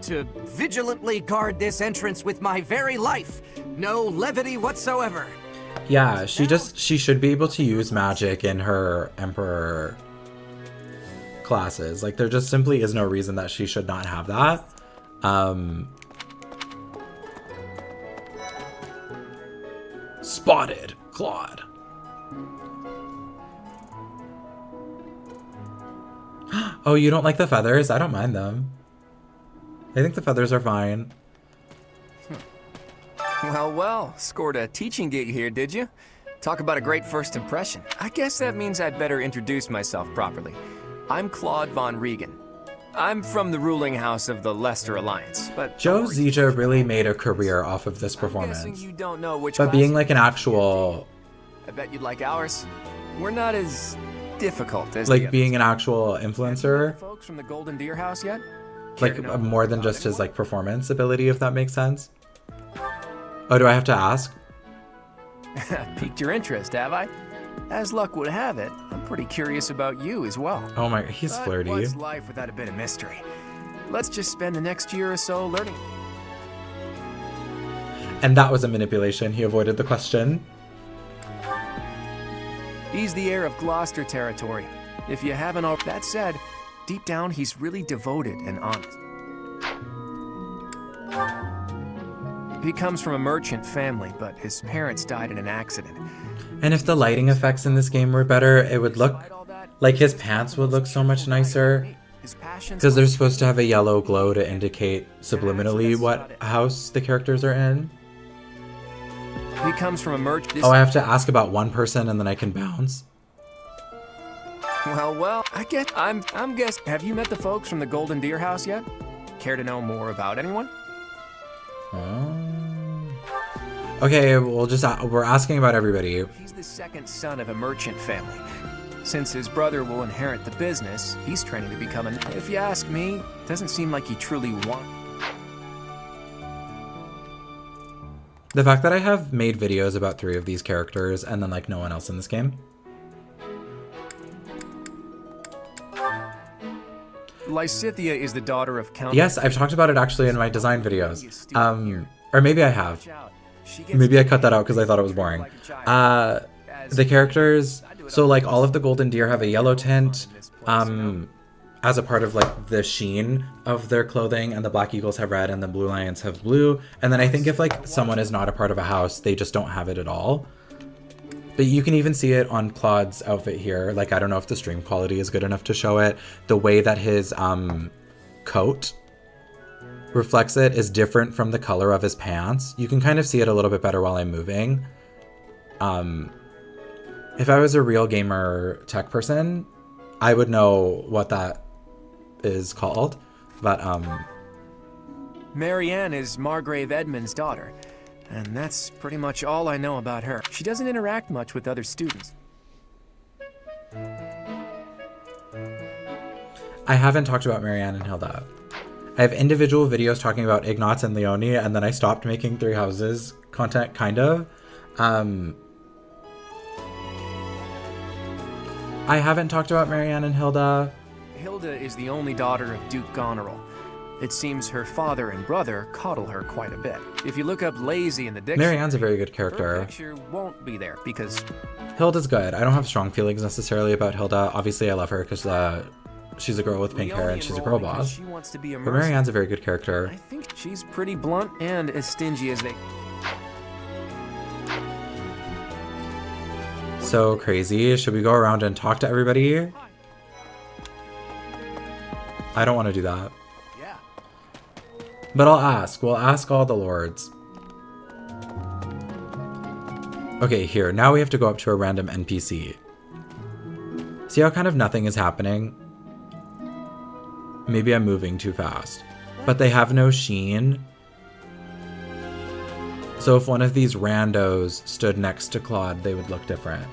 to vigilantly guard this entrance with my very life. No levity whatsoever. Yeah, she should be able to use magic in her Emperor classes. Like, there just simply is no reason that she should not have that. Spotted Claude. Oh, you don't like the feathers? I don't mind them. I think the feathers are fine. Well, well, scored a teaching gig here, did you? Talk about a great first impression. I guess that means I'd better introduce myself properly. I'm Claude von Regan. I'm from the ruling house of the Leicester Alliance, but... Joe Zija really made a career off of this performance. I'm guessing you don't know which But class being like an actual... I bet you'd like ours. We're not as difficult as like the being an actual others. influencer. Folks from the Golden Deer House yet? Like more than just his like performance ability, if that makes sense. Oh, do I have to ask? Piqued your interest, have I? As luck would have it, I'm pretty curious about you as well. Oh my, he's But flirty. what's life without a bit of mystery? Let's just spend the next year or so learning. And that was a manipulation. He avoided the question. He's the heir of Gloucester territory. If you haven't already. That said, deep down, he's really devoted and honest. He comes from a merchant family, but his parents died in an accident. And if the lighting effects in this game were better, it would look like his pants would look so much nicer. Because they're supposed to have a yellow glow to indicate subliminally what house the characters are in. He comes from a merchant. Oh, I have to ask about one person and then I can bounce. Well, I guess I'm guessing. Have you met the folks from the Golden Deer House yet? Care to know more about anyone? Okay, we're asking about everybody. He's the second son of a merchant family. Since his brother will inherit the business, he's training to become an... If you ask me, doesn't seem like he truly wants... The fact that I have made videos about 3 of these characters and then like no one else in this game. Lysithea is the daughter of Count... Yes, I've talked about it actually in my design videos. Or maybe I have. Maybe I cut that out because I thought it was boring. The characters, so like all of the Golden Deer have a yellow tint as a part of like the sheen of their clothing, and the Black Eagles have red and the Blue Lions have blue. And then I think if like someone is not a part of a house, they just don't have it at all. But you can even see it on Claude's outfit here. Like, I don't know if the stream quality is good enough to show it. The way that his coat reflects it is different from the color of his pants. You can kind of see it a little bit better while I'm moving. If I was a real gamer tech person, I would know what that is called. But Marianne is Margrave Edmund's daughter. And that's pretty much all I know about her. She doesn't interact much with other students. I haven't talked about Marianne and Hilda. I have individual videos talking about Ignatz and Leonie, and then I stopped making 3 houses content, kind of. I haven't talked about Marianne and Hilda. Hilda is the only daughter of Duke Goneril. It seems her father and brother coddle her quite a bit. If you look up lazy in the dictionary, Marianne's a very good character. Her picture won't be there because Hilda's good. I don't have strong feelings necessarily about Hilda. Obviously, I love her because she's a girl with pink hair and she's a girl boss. She wants to be a but Marianne's a very good character. I think she's pretty blunt and as stingy as they... So crazy. Should we go around and talk to everybody? I don't want to do that. But I'll ask. We'll ask all the lords. Okay, here. Now we have to go up to a random NPC. See how kind of nothing is happening? Maybe I'm moving too fast. But they have no sheen. So if one of these randos stood next to Claude, they would look different.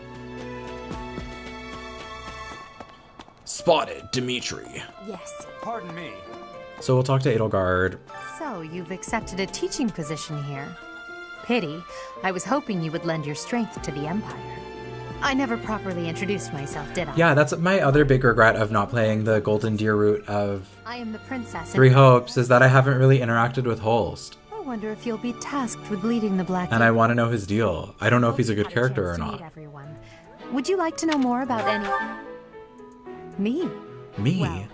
Spotted Dimitri. Yes. Pardon me. So we'll talk to Edelgard. So, you've accepted a teaching position here. Pity. I was hoping you would lend your strength to the Empire. I never properly introduced myself, did I? Yeah, that's my other big regret of not playing the Golden Deer route of I am the princess. Three Hopes, is that I haven't really interacted with Holst. I wonder if you'll be tasked with leading the Black. And I want to know his deal. I don't know if he's a good character or not. Everyone. Would you like to know more about any... Me? Me? Well,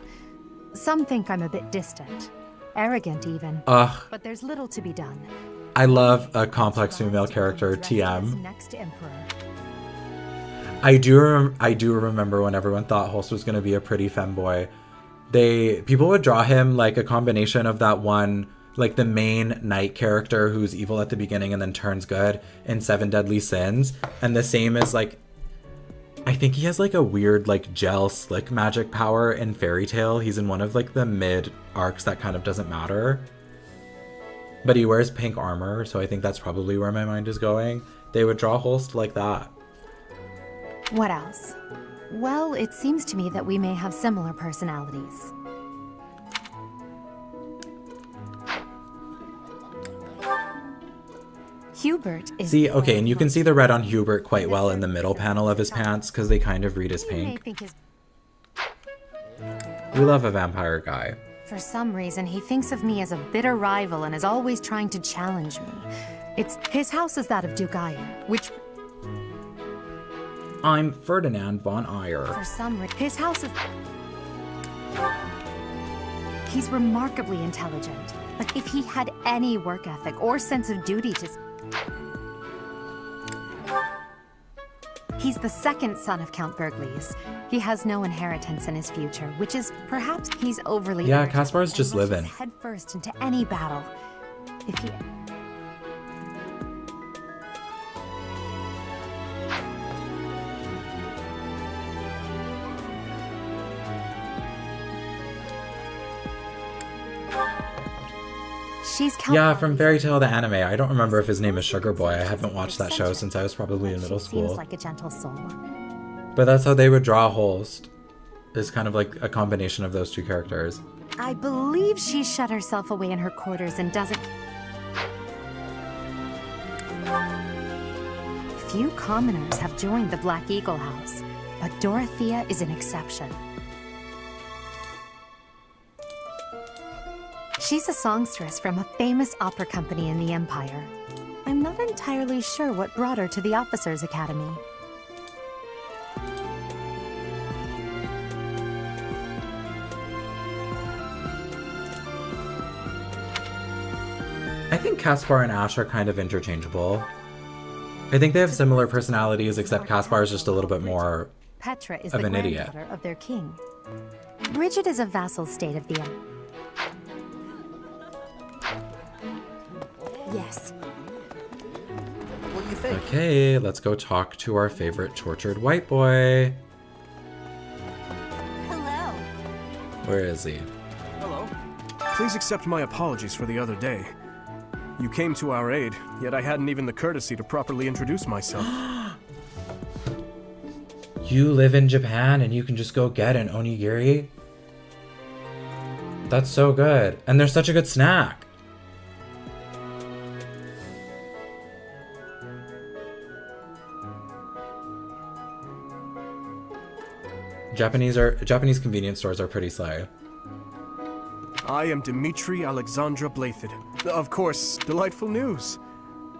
some think I'm a bit distant. Arrogant, even. Ugh. But there's little to be done. I love a complex female character, TM. Next Emperor. I do remember when everyone thought Holst was going to be a pretty femboy. People would draw him like a combination of that one, like the main knight character who's evil at the beginning and then turns good in Seven Deadly Sins. And the same as like, I think he has like a weird like gel slick magic power in Fairy Tail. He's in one of like the mid arcs that kind of doesn't matter. But he wears pink armor, so I think that's probably where my mind is going. They would draw Holst like that. What else? Well, it seems to me that we may have similar personalities. Hubert is... See, okay, and you can see the red on Hubert quite well in the middle panel of his pants because they kind of read as pink. We love a vampire guy. For some reason, he thinks of me as a bitter rival and is always trying to challenge me. His house is that of Duke Iron, which... I'm Ferdinand von Eyre. For some reason, his house is... He's remarkably intelligent. But if he had any work ethic or sense of duty to... He's the second son of Count Bergliez. He has no inheritance in his future, which is perhaps he's overly... Yeah, Caspar's just living. Head first into any battle. If he... Yeah, from Fairy Tail the anime. I don't remember if his name is Sugar Boy. I haven't watched that show since I was probably in middle school. Seems like a gentle soul. But that's how they would draw Holst. Is kind of like a combination of those two characters. I believe she shut herself away in her quarters and doesn't... Few commoners have joined the Black Eagle House, but Dorothea is an exception. She's a songstress from a famous opera company in the Empire. I'm not entirely sure what brought her to the Officers' Academy. I think Caspar and Ash are kind of interchangeable. I think they have similar personalities, except Caspar is just a little bit more Petra is of the an idiot. granddaughter of their king. Bridget is a vassal state of the Empire. Yes. What do you think? Okay, let's go talk to our favorite tortured white boy. Hello. Where is he? Hello. Please accept my apologies for the other day. You came to our aid, yet I hadn't even the courtesy to properly introduce myself. You live in Japan and you can just go get an onigiri? That's so good. And they're such a good snack. Japanese convenience stores are pretty slay. I am Dmitri Alexandra Blathid. Of course, delightful news.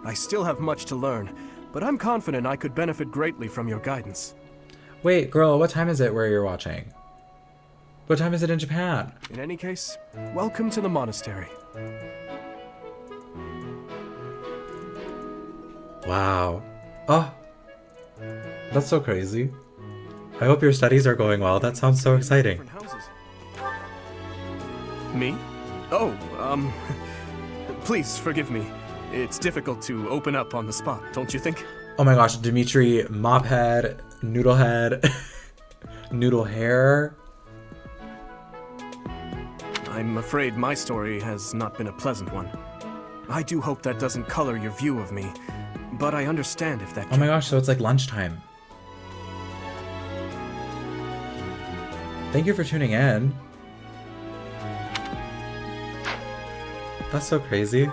I still have much to learn, but I'm confident I could benefit greatly from your guidance. Wait, girl, what time is it where you're watching? What time is it in Japan? In any case, welcome to the monastery. Wow. Oh, that's so crazy. I hope your studies are going well. That sounds so exciting. Me? Oh, please forgive me. It's difficult to open up on the spot, don't you think? Oh my gosh, Dimitri, mop head, noodle head, noodle hair. I'm afraid my story has not been a pleasant one. I do hope that doesn't color your view of me, but I understand if that... Oh my gosh, so it's like lunchtime. Thank you for tuning in. That's so crazy.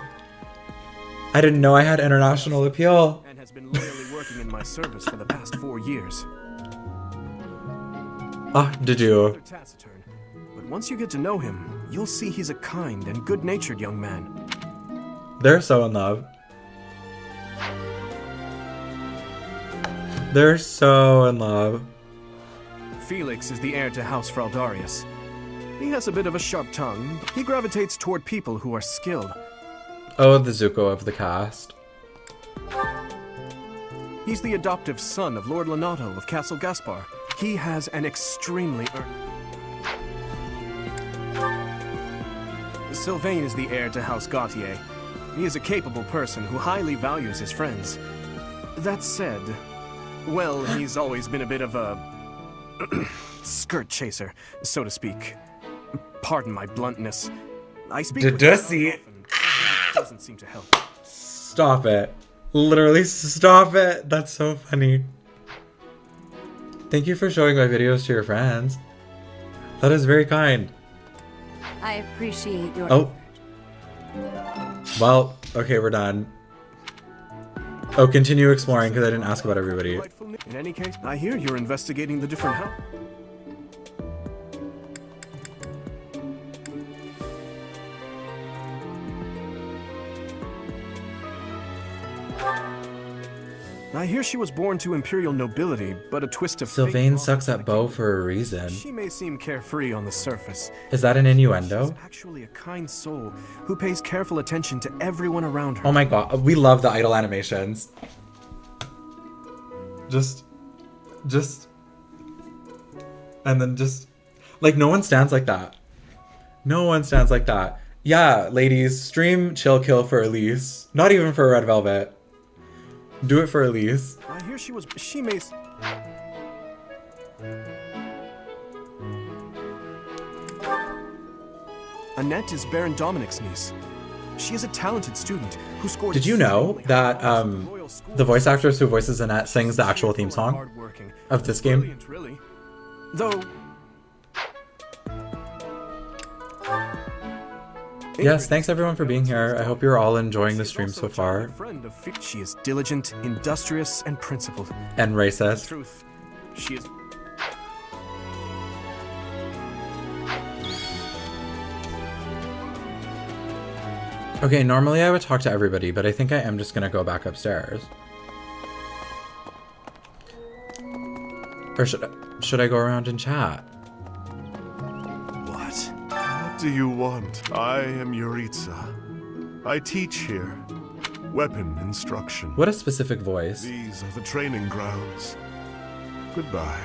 I didn't know I had international appeal. And has been loyally working in my service for the past 4 years. Ah, did you? Taciturn, but once you get to know him, you'll see he's a kind and good-natured young man. They're so in love. They're so in love. Felix is the heir to House Fraldarius. He has a bit of a sharp tongue. He gravitates toward people who are skilled. Oh, the Zuko of the cast. He's the adoptive son of Lord Lonato of Castle Gaspar. He has an extremely Sylvain is the heir to House Gautier. He is a capable person who highly values his friends. That said, well, he's always been a bit of a skirt chaser, so to speak. Pardon my bluntness. I speak with him often, but it doesn't seem to help. Stop it. Literally stop it. That's so funny. Thank you for showing my videos to your friends. That is very kind. I appreciate your Oh. Well, okay, we're done. Oh, continue exploring because I didn't ask about everybody. In any case, I hear you're investigating the different houses. I hear she was born to imperial nobility, but a twist of Sylvain fate sucks at bow for a reason. She may seem carefree on the surface. Is that an innuendo? She's actually a kind soul who pays careful attention to everyone around her. Oh my god, we love the idol animations. Just, and then just, like, no one stands like that. No one stands like that. Yeah, ladies, stream Chill Kill for Elise. Not even for Red Velvet. Do it for Elise. I hear she may... Annette is Baron Dominic's niece. She is a talented student who scored... Did you know that the voice actress who voices Annette sings the actual theme song of this game? Really. Though... Yes, thanks everyone for being here. I hope you're all enjoying the stream so far. She is diligent, industrious, and principled. And racist. Truth, she is... Okay, normally I would talk to everybody, but I think I am just gonna go back upstairs. Or should I go around and chat? What do you want? I am Yuritsa. I teach here. Weapon instruction. What a specific voice. These are the training grounds. Goodbye.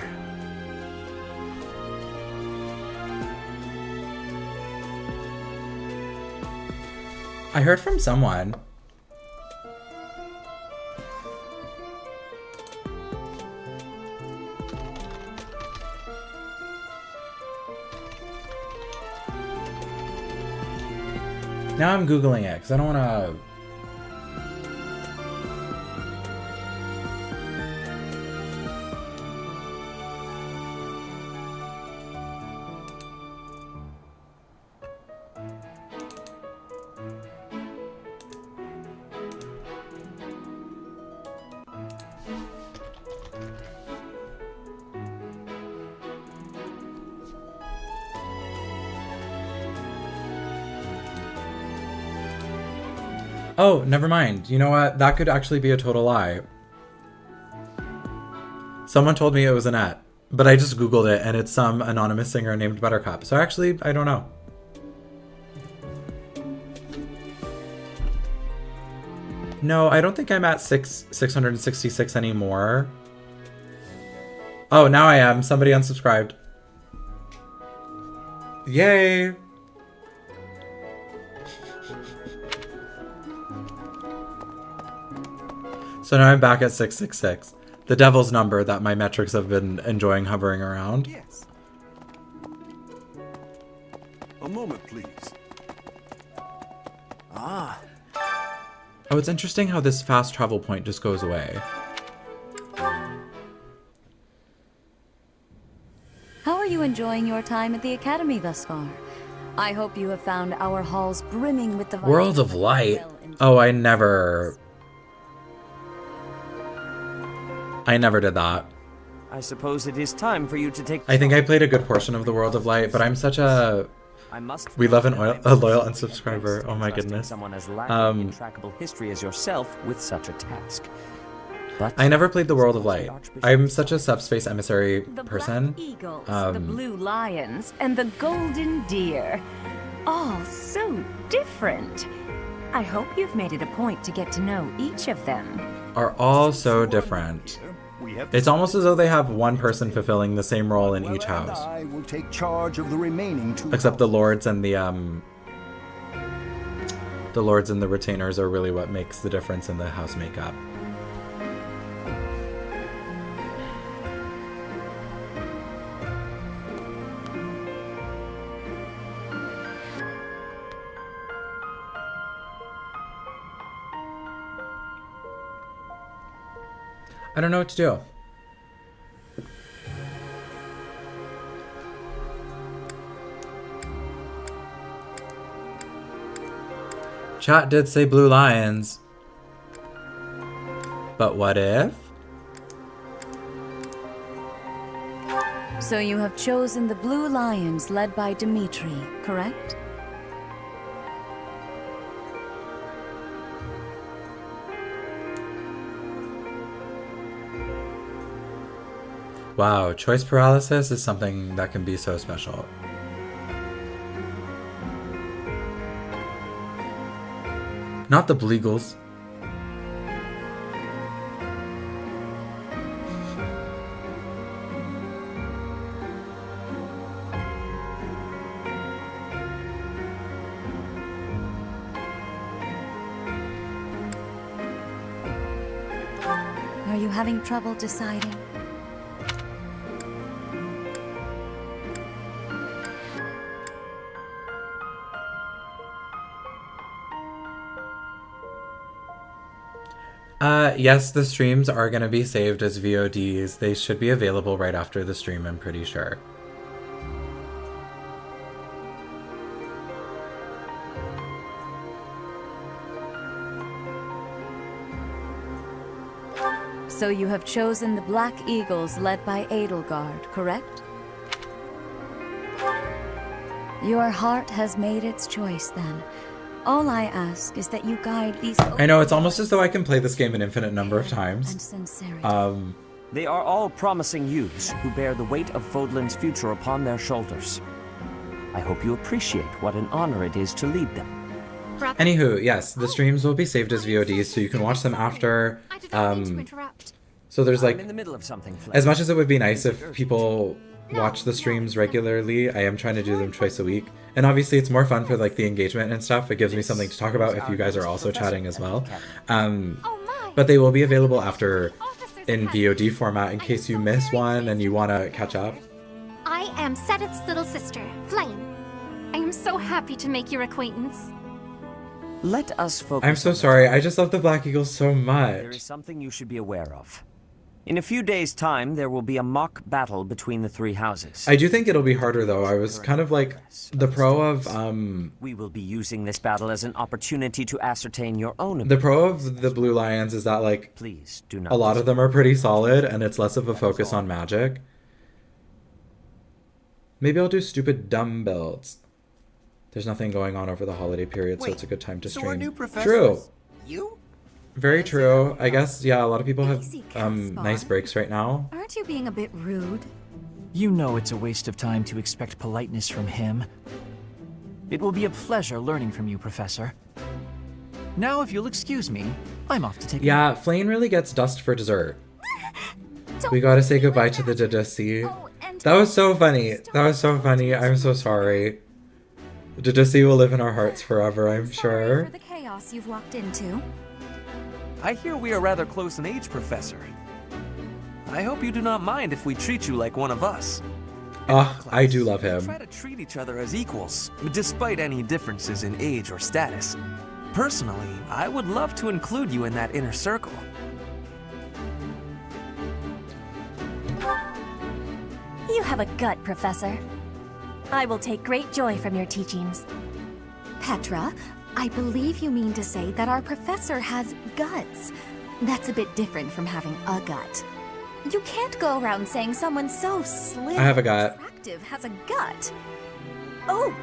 I heard from someone. Now I'm Googling it because I don't want to... Oh, never mind. You know what? That could actually be a total lie. Someone told me it was Annette, but I just Googled it and it's some anonymous singer named Buttercup. So actually, I don't know. No, I don't think I'm at 666 anymore. Oh, now I am. Somebody unsubscribed. Yay! So now I'm back at 666. The devil's number that my metrics have been enjoying hovering around. Yes. A moment, please. Ah. Oh, it's interesting how this fast travel point just goes away. How are you enjoying your time at the Academy thus far? I hope you have found our halls brimming with the World of Light. Oh, I never did that. I suppose it is time for you to take. I think I played a good portion of the World of Light, but I'm such a. We love a loyal unsubscriber. Oh my goodness. Someone as lacking in trackable history as yourself with such a task. But I never played the World of Light. I'm such a subspace emissary person. Black eagles, the blue lions, and the golden deer. All so different. I hope you've made it a point to get to know each of them. Are all so different. It's almost as though they have one person fulfilling the same role in each house. I will take charge of the remaining 2 Except the lords and the retainers are really what makes the difference in the house makeup. I don't know what to do. Chat did say blue lions. But what if? So you have chosen the Blue Lions led by Dimitri, correct? Wow, choice paralysis is something that can be so special. Not the Bleagles. Are you having trouble deciding? Yes, the streams are going to be saved as VODs. They should be available right after the stream, I'm pretty sure. So you have chosen the Black Eagles led by Edelgard, correct? Your heart has made its choice then. All I ask is that you guide these... I know, it's almost as though I can play this game an infinite number of times. They are all promising youths who bear the weight of Fodlan's future upon their shoulders. I hope you appreciate what an honor it is to lead them. Anywho, yes, the streams will be saved as VODs, so you can watch them after. So there's like, I'm in the middle of something, Flame. as much as it would be nice if people watch the streams regularly, I am trying to do them twice a week. And obviously it's more fun for like the engagement and stuff. It gives me something to talk about if you guys are also chatting as well. But they will be available after in VOD format in case you miss one and you want to catch up. I am Seteth's little sister, Flame. I am so happy to make your acquaintance. Let us focus. I'm so sorry. I just love the Black Eagles so much. There is something you should be aware of. In a few days' time, there will be a mock battle between the 3 houses. I do think it'll be harder, though. I was kind of like the pro of... We will be using this battle as an opportunity to ascertain your own abilities. The pro of the Blue Lions is that, like, please do not. A lot of them are pretty solid, and it's less of a focus on magic. Maybe I'll do stupid dumb builds. There's nothing going on over the holiday period, so it's a good time to stream. So our new professor True. is you? Very true. I guess, yeah, a lot of people have nice breaks right now. Aren't you being a bit rude? You know it's a waste of time to expect politeness from him. It will be a pleasure learning from you, Professor. Now, if you'll excuse me, I'm off to take Yeah, Flame really gets dust for dessert. We gotta say goodbye to the Didussi. That was so funny. That was so funny. I'm so sorry. Didussi will live in our hearts forever, I'm sure. For the chaos you've walked into. I hear we are rather close in age, Professor. I hope you do not mind if we treat you like one of us. I do love him. We try to treat each other as equals, despite any differences in age or status. Personally, I would love to include you in that inner circle. You have a gut, Professor. I will take great joy from your teachings. Petra, I believe you mean to say that our professor has guts. That's a bit different from having a gut. You can't go around saying someone so slim I have a gut. and attractive has a gut. Oh,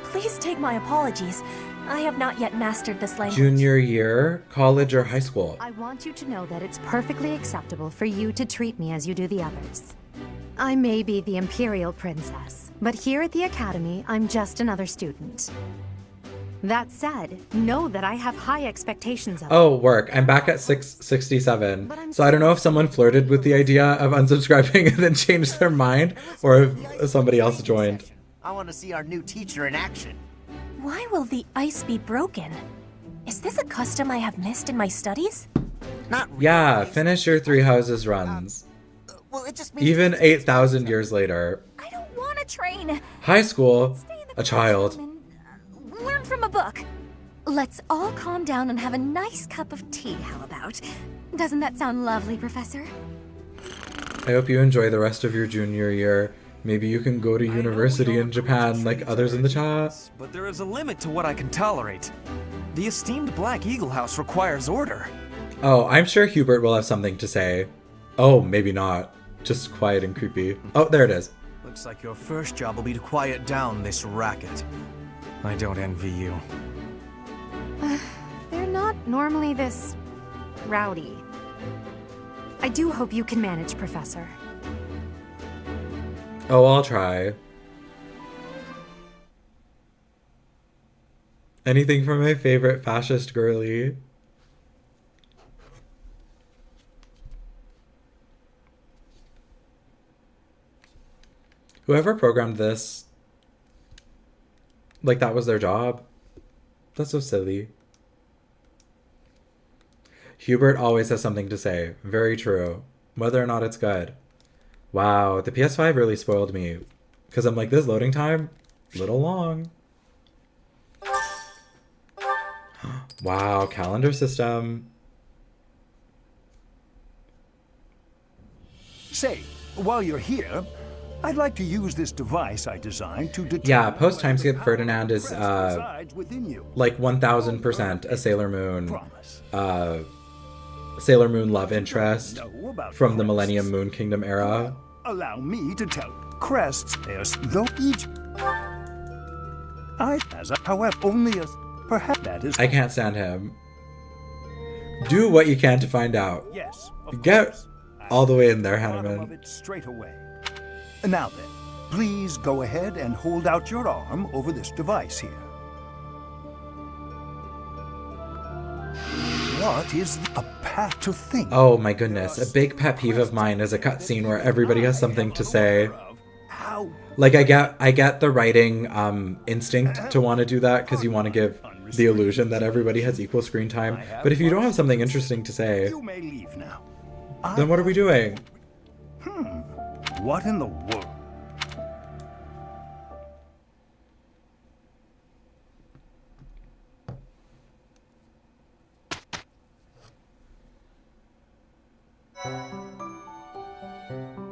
please take my apologies. I have not yet mastered this language. Junior year, college, or high school? I want you to know that it's perfectly acceptable for you to treat me as you do the others. I may be the Imperial Princess, but here at the Academy, I'm just another student. That said, know that I have high expectations of you. Oh, work. I'm back at 667. So I don't know if someone flirted with the idea of unsubscribing and then changed their mind, or if somebody else joined. I want to see our new teacher in action. Why will the ice be broken? Is this a custom I have missed in my studies? Not really. Yeah, finish your 3 houses runs. Well, it just means Even 8,000 years later. I don't want to train. High school, a child. Learn from a book. Let's all calm down and have a nice cup of tea, how about? Doesn't that sound lovely, Professor? I hope you enjoy the rest of your junior year. Maybe you can go to university in Japan like others in the chat. But there is a limit to what I can tolerate. The esteemed Black Eagle House requires order. Oh, I'm sure Hubert will have something to say. Oh, maybe not. Just quiet and creepy. Oh, there it is. Looks like your first job will be to quiet down this racket. I don't envy you. They're not normally this rowdy. I do hope you can manage, Professor. Oh, I'll try. Anything from my favorite fascist girly. Whoever programmed this, like that was their job. That's so silly. Hubert always has something to say. Very true. Whether or not it's good. Wow, the PS5 really spoiled me. Because I'm like, this loading time, little long. Wow, calendar system. Say, while you're here, I'd like to use this device I designed to determine... Yeah, post timeskip Ferdinand is resides within you. like 1000% a Sailor Moon. Sailor Moon love interest from the Millennium Moon Kingdom era. Allow me to tell crests there's though each I as a however only as perhaps that is I can't stand him. Do what you can to find out. Yes. Get all the way in there, Bottom of Hanneman. it straight away. Now then, please go ahead and hold out your arm over this device here. What is a path to think? Oh my goodness, a big pet peeve of mine is a cutscene where everybody has something to say. Like I get the writing instinct to want to do that because you want to give the illusion that everybody has equal screen time. But if you don't have something interesting to say, You may leave now. then what are we doing? What in the world?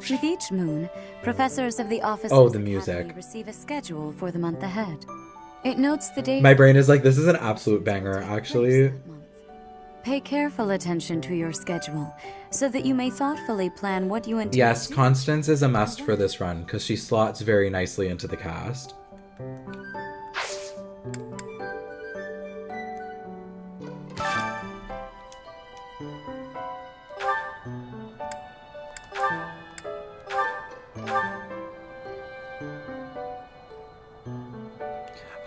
With each moon, professors of the office Oh, of the Academy music. receive a schedule for the month ahead. It notes the date. My brain is like, this is an absolute banger, actually. Pay careful attention to your schedule, so that you may thoughtfully plan what you intend. Yes, Constance is a must for this run because she slots very nicely into the cast.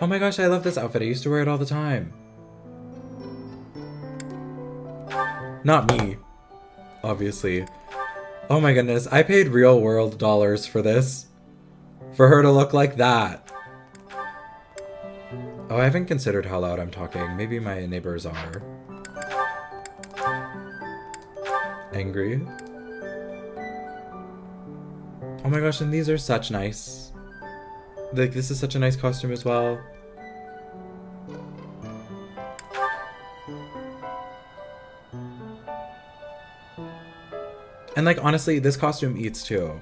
Oh my gosh, I love this outfit. I used to wear it all the time. Not me, obviously. Oh my goodness, I paid real world dollars for this. For her to look like that. Oh, I haven't considered how loud I'm talking. Maybe my neighbors are angry. Oh my gosh, and these are such nice. Like, this is such a nice costume as well. And like, honestly, this costume eats too.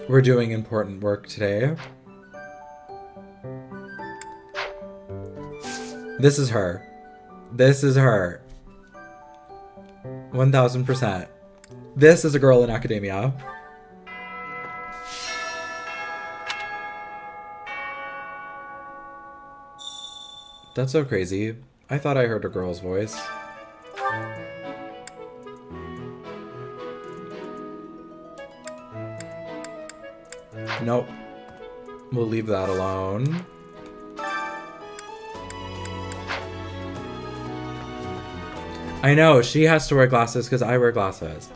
We're doing important work today. This is her. This is her. 1000%. This is a girl in academia. That's so crazy. I thought I heard a girl's voice. Nope. We'll leave that alone. I know, she has to wear glasses because I wear glasses.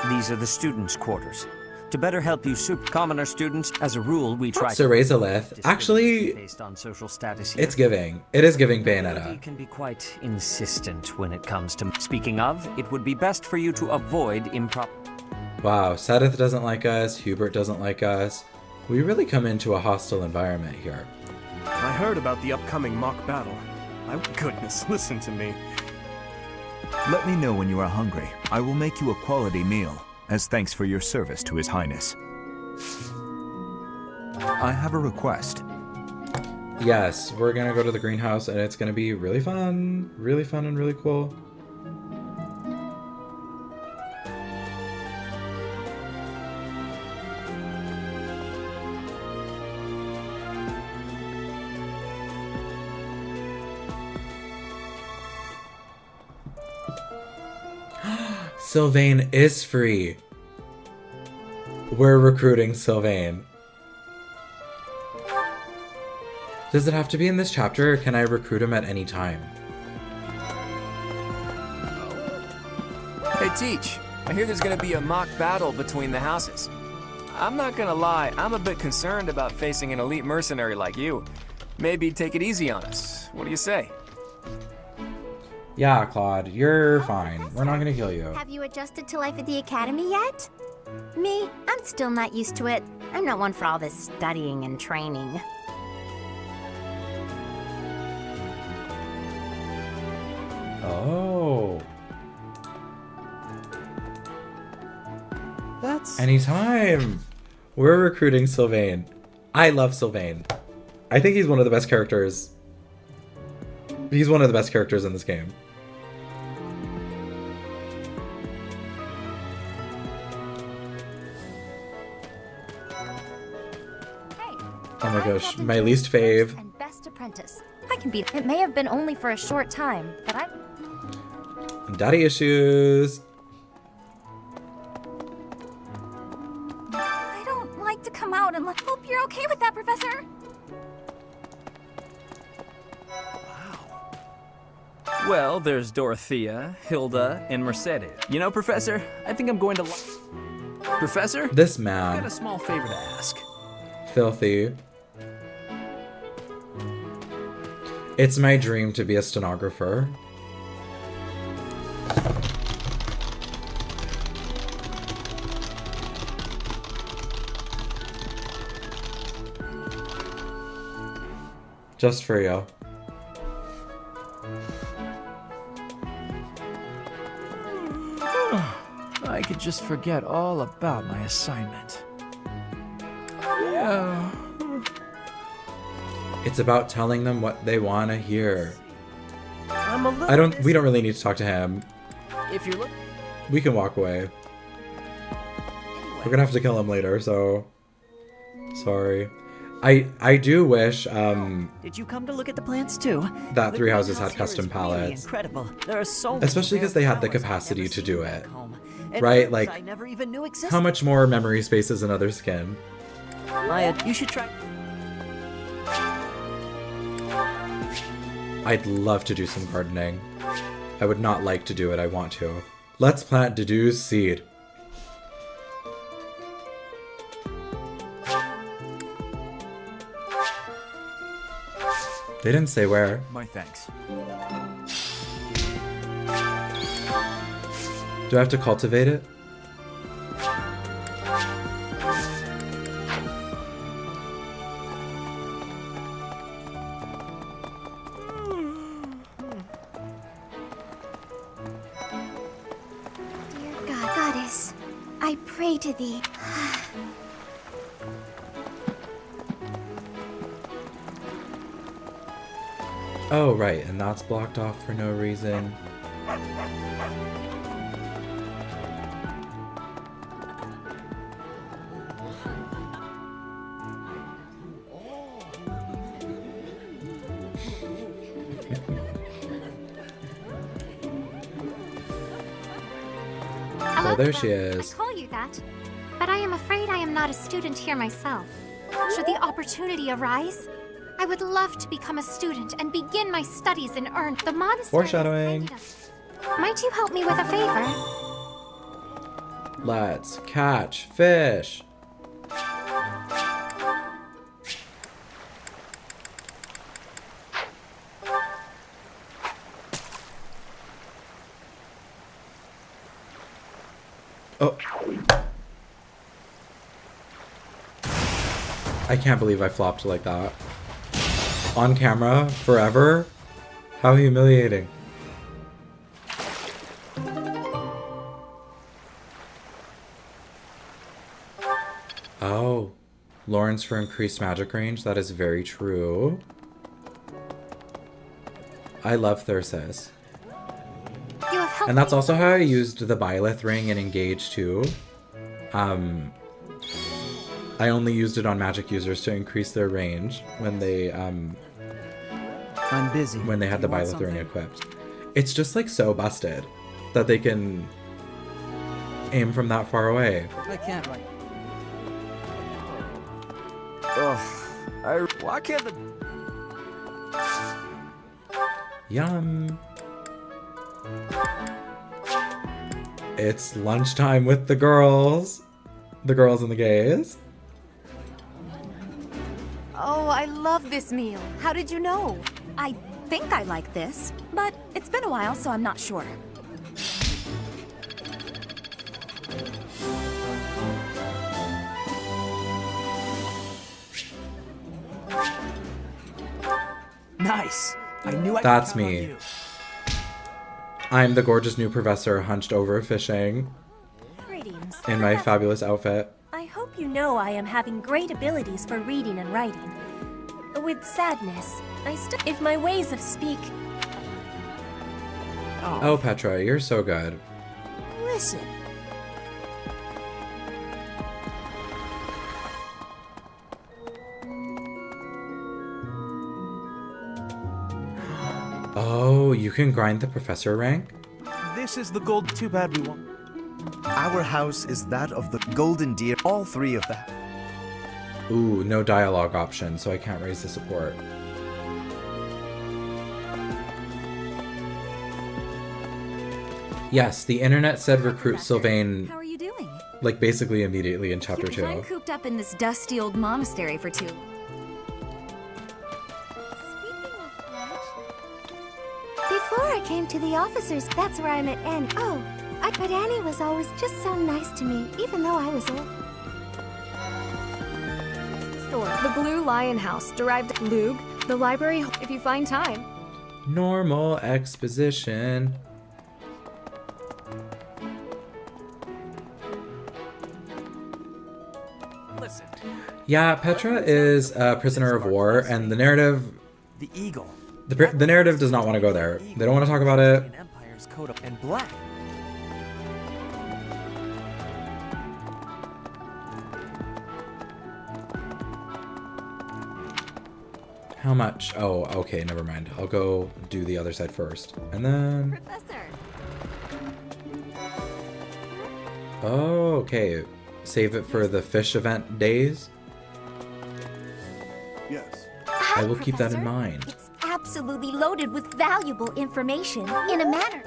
These are the students' quarters. To better help you commoner students, as a rule, we try to... Razorlith. Actually, based on social status here. It's giving. It is giving Bayonetta. Melody can be quite insistent when it comes to... Speaking of, it would be best for you to avoid improper... Wow, Sadith doesn't like us, Hubert doesn't like us. We really come into a hostile environment here. I heard about the upcoming Mach battle. My goodness, listen to me. Let me know when you are hungry. I will make you a quality meal, as thanks for your service to His Highness. I have a request. Yes, we're gonna go to the greenhouse and it's gonna be really fun and really cool. Sylvain is free. We're recruiting Sylvain. Does it have to be in this chapter, or can I recruit him at any time? Hey, Teach. I hear there's gonna be a mock battle between the houses. I'm not gonna lie, I'm a bit concerned about facing an elite mercenary like you. Maybe take it easy on us. What do you say? Yeah, Claude, you're fine. We're not gonna kill you. Have you adjusted to life at the academy yet? Me, I'm still not used to it. I'm not one for all this studying and training. Oh. That's... Anytime. We're recruiting Sylvain. I love Sylvain. I think he's one of the best characters. He's one of the best characters in this game. Oh my gosh, my least fave. And best apprentice. I can beat it. It may have been only for a short time, but Daddy issues. I don't like to come out and hope you're okay with that, Professor. Well, there's Dorothea, Hilda, and Mercedes. You know, Professor, I think I'm going to... Professor? This I've man. got a small favor to ask. Filthy. It's my dream to be a stenographer. Just for you. I could just forget all about my assignment. Yeah. It's about telling them what they want to hear. I'm a little we don't really need to talk to him. If you look... We can walk away. We're gonna have to kill him later, so... Sorry. I do wish, Did you come to look at the plants too? that The Three Houses greenhouse had here custom is really palettes. incredible. There are so many Especially because they rare had the flowers I've capacity never to seen do back it. home. And Right? herbs Like, I never even knew existed. how much more memory space is another skin? Maya, you should try. I'd love to do some gardening. I would not like to do it, I want to. Let's plant Dedue's seed. They didn't say where. My thanks. Do I have to cultivate it? Dear God, Goddess, I pray to thee. Oh, right, and that's blocked off for no reason. Oh, there she is. I call you that, but I am afraid I am not a student here myself. Should the opportunity arise, I would love to become a student and begin my studies in earnest. The monastery. Foreshadowing. Might you help me with a favor? Let's catch fish. Oh. I can't believe I flopped like that. On camera, forever? How humiliating. Oh. Lawrence for increased magic range. That is very true. I love Thyrsis. And that's also how I used the Byleth ring in Engage too. I only used it on magic users to increase their range when they I'm busy. When they had the Byleth ring equipped. It's just like so busted that they can aim from that far away. I can't write. Why can't the... Yum. It's lunchtime with the girls. The girls and the gays. Oh, I love this meal. How did you know? I think I like this, but it's been a while, so I'm not sure. Nice. I knew I That's could count on me. you. I'm the gorgeous new professor hunched over fishing Greetings. in my fabulous outfit. I hope you know I am having great abilities for reading and writing. With sadness, if my ways of speak... Oh, Petra, you're so good. Listen. Oh, you can grind the professor rank? This is the gold. Too bad we won't. Our house is that of the golden deer. All three of them. Ooh, no dialogue option, so I can't raise the support. Yes, the internet said recruit Sylvain, How are you doing? like, basically immediately in chapter 2. I'm cooped up in this dusty old monastery for 2. Before I came to the officers, that's where I met Annie. Oh, but Annie was always just so nice to me, even though I was old. Store. The Blue Lion House, derived Lug, the library if you find time. Normal exposition. Listen. Yeah, Petra is a prisoner of war, and the narrative... The eagle. The narrative does not want to go there. They don't want to talk about it. Empire's coat of and black. How much? Oh, okay, never mind. I'll go do the other side first. And then... Professor. Oh, okay. Save it for the fish event days? Yes. I will keep that in mind. It's absolutely loaded with valuable information in a manner.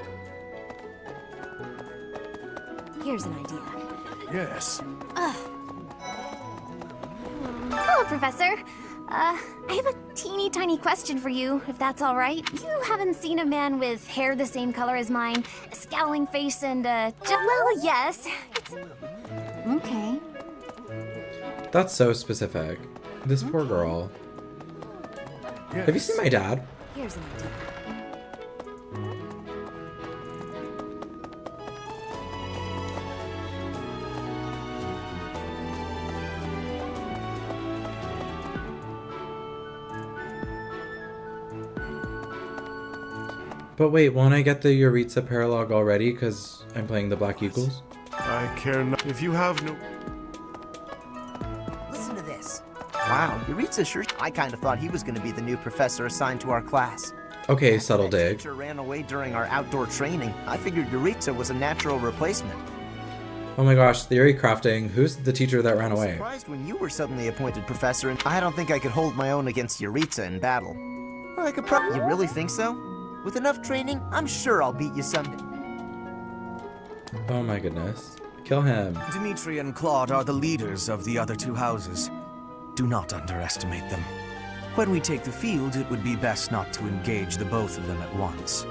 Here's an idea. Yes. Hello, Professor. I have a teeny tiny question for you, if that's all right. You haven't seen a man with hair the same color as mine, a scowling face, and well, yes. It's... Okay. That's so specific. This poor girl. Yes. Have you seen my dad? Here's an idea. But wait, won't I get the Yuritsa paralog already because I'm playing the Black Eagles? I care not. If you have no... Listen to this. Wow, Yuritsa sure... I kind of thought he was going to be the new professor assigned to our class. Okay, subtle That dig. teacher ran away during our outdoor training. I figured Yuritsa was a natural replacement. Oh my gosh, theory crafting. Who's the teacher that ran away? Surprised when you were suddenly appointed professor, and I don't think I could hold my own against Yuritsa in battle. Well, I could probably... You really think so? With enough training, I'm sure I'll beat you someday. Oh my goodness. Kill him. Dimitri and Claude are the leaders of the other two houses. Do not underestimate them. When we take the field, it would be best not to engage the both of them at once.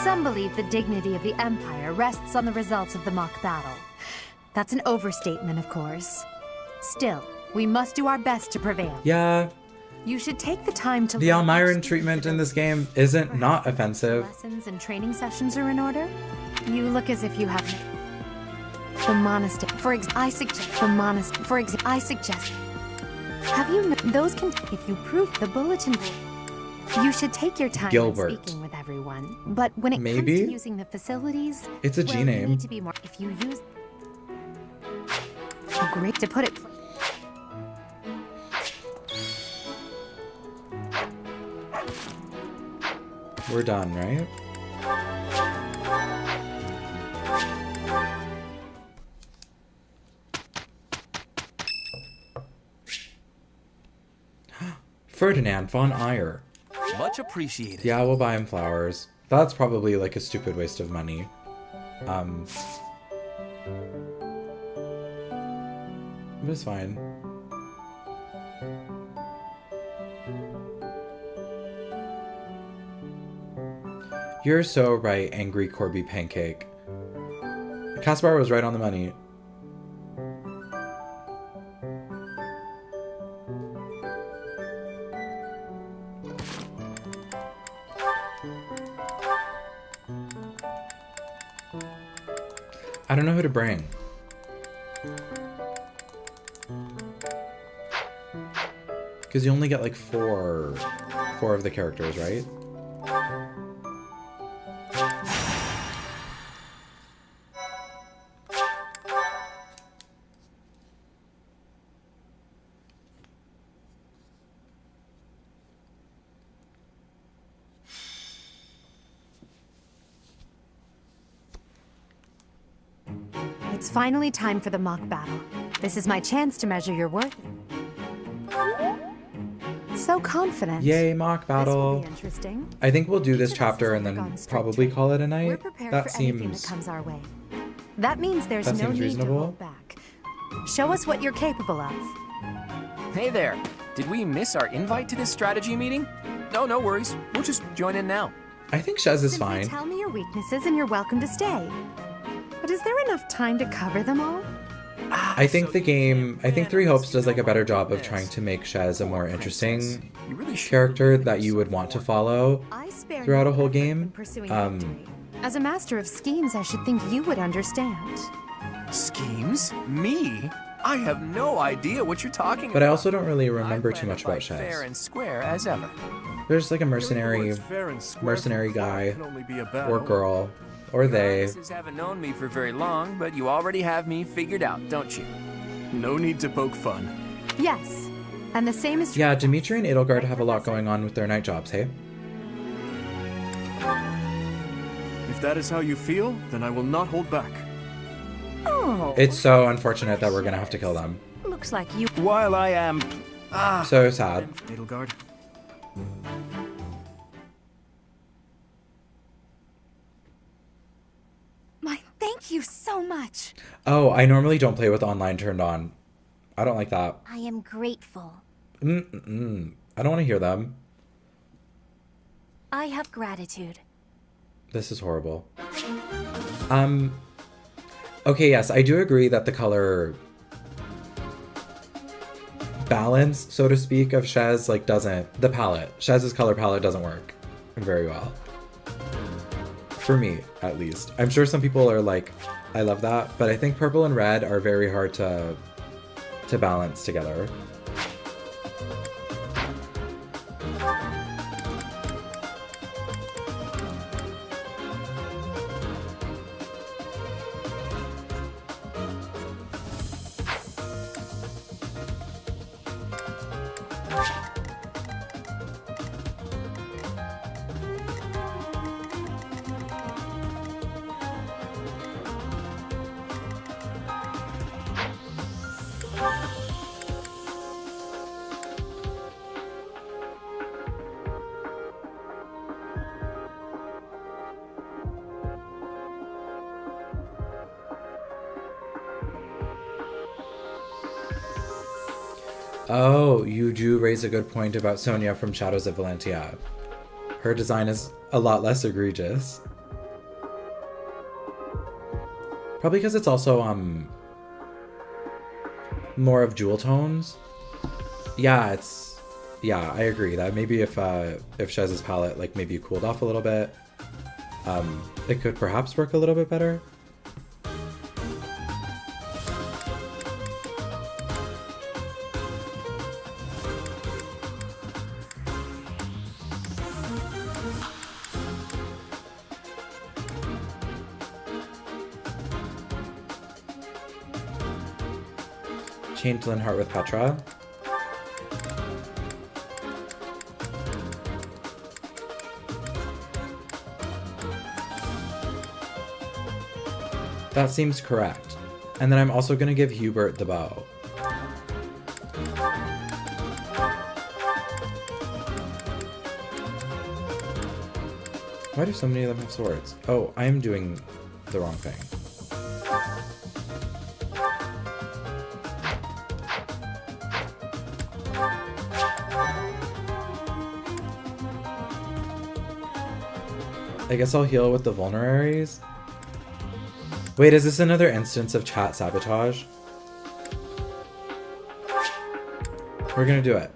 Some believe the dignity of the Empire rests on the results of the Mach battle. That's an overstatement, of course. Still, we must do our best to prevail. Yeah, You should take the time to the learn Almiran treatment in this game isn't not offensive. lessons and training sessions are in order. You look as if you have the monastery. I suggest. Have you those can if you prove the bulletin board. You should take your time Gilbert. when speaking with everyone. But when it Maybe? comes to using the facilities, It's a G well, you name. need to be more if you use great to put it. We're done, right? Ferdinand von Eyre. Much appreciated. Yeah, we'll buy him flowers. That's probably like a stupid waste of money. But it's fine. You're so right, angry Corby Pancake. Caspar was right on the money. I don't know who to bring. Because you only get like four of the characters, right? It's finally time for the Mach battle. This is my chance to measure your worth. So confident. Yay, Mach This will battle. be interesting. I think we'll do this chapter and then probably call it a We're night. prepared That for anything that seems comes our way. That means there's That no seems need reasonable. to hold back. Show us what you're capable of. Hey there. Did we miss our invite to this strategy meeting? No, no worries. We'll just join in now. I think Shez is Simply fine. tell me your weaknesses and you're welcome to stay. But is there enough time to cover them all? I think the game, I think Three Hopes does like a better job of trying to make Shez a more interesting character that you would want to follow throughout a whole game. As a master of schemes, I should think you would understand. Schemes? Me? I have no idea what you're talking But I about. also don't really remember too much about Fair Shez. and square as ever. There's like a mercenary guy or girl or they. Goddesses haven't known me for very long, but you already have me figured out, don't you? No need to poke fun. Yes, and the same is true. Yeah, Dimitri and Edelgard have a lot going on with their night jobs, hey? If that is how you feel, then I will not hold back. Oh, It's so unfortunate that we're gonna have to kill them. looks like you. While I am... So sad. Edelgard. Thank you so much. Oh, I normally don't play with online turned on. I don't like that. I am grateful. I don't want to hear them. I have gratitude. This is horrible. Okay, yes, I do agree that the color balance, so to speak, of Shez, like, doesn't... The palette. Shez's color palette doesn't work very well. For me, at least. I'm sure some people are like, I love that, but I think purple and red are very hard to balance together. Oh, you do raise a good point about Sonia from Shadows of Valentia. Her design is a lot less egregious. Probably because it's also more of jewel tones. Yeah, I agree that maybe if Shez's palette like maybe cooled off a little bit, it could perhaps work a little bit better. Chained Linhart with Petra. That seems correct. And then I'm also going to give Hubert the bow. Why do so many of them have swords? Oh, I'm doing the wrong thing. I guess I'll heal with the vulneraries. Wait, is this another instance of chat sabotage? We're gonna do it.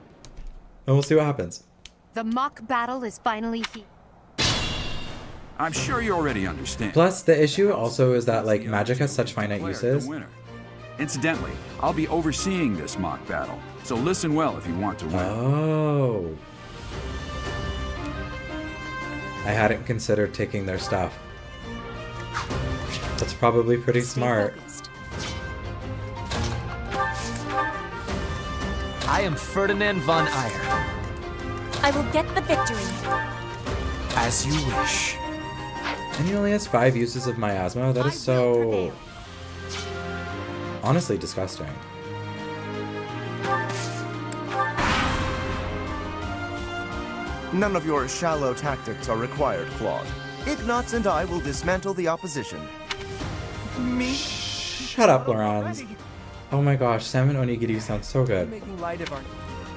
And we'll see what happens. The Mach battle is finally here. I'm sure you already understand. Plus, the issue also is that, like, magic has such finite uses. Incidentally, I'll be overseeing this Mach battle, so listen well if you want to win. Oh. I hadn't considered taking their stuff. That's probably pretty smart. I am Ferdinand von Eyre. I will get the victory. As you wish. And he only has 5 uses of miasma? That is so... honestly disgusting. None of your shallow tactics are required, Claude. Ignatz and I will dismantle the opposition. Me? Shut up, Laurence. Oh my gosh, salmon onigiri sounds so good. Making light of our...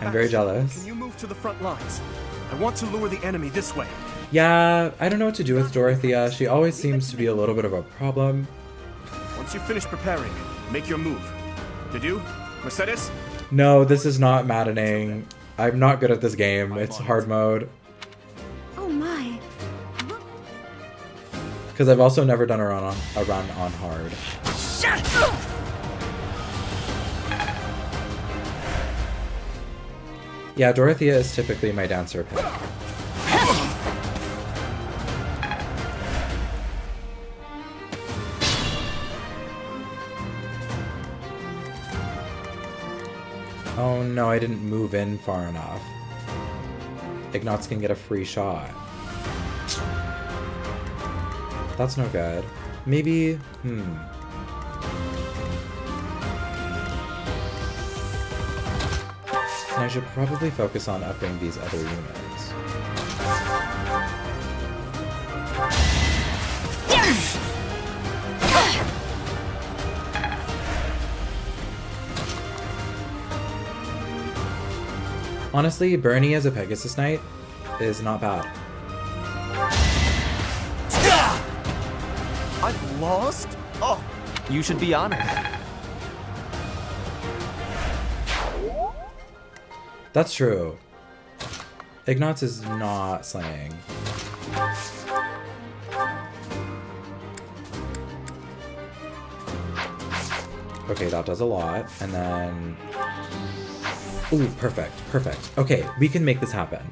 I'm very jealous. Can you move to the front lines? I want to lure the enemy this way. Yeah, I don't know what to do with Dorothea. She always seems to be a little bit of a problem. Once you finish preparing, make your move. Did you? Mercedes? No, this is not maddening. I'm not good at this game. It's hard mode. Oh my. Because I've also never done a run on hard. Yeah, Dorothea is typically my dancer pick. Oh no, I didn't move in far enough. Ignatz can get a free shot. That's no good. Maybe, And I should probably focus on upping these other units. Honestly, Bernie as a Pegasus Knight is not bad. I've lost? Oh, you should be honored. That's true. Ignatz is not slaying. Okay, that does a lot. And then... ooh, perfect, perfect. Okay, we can make this happen.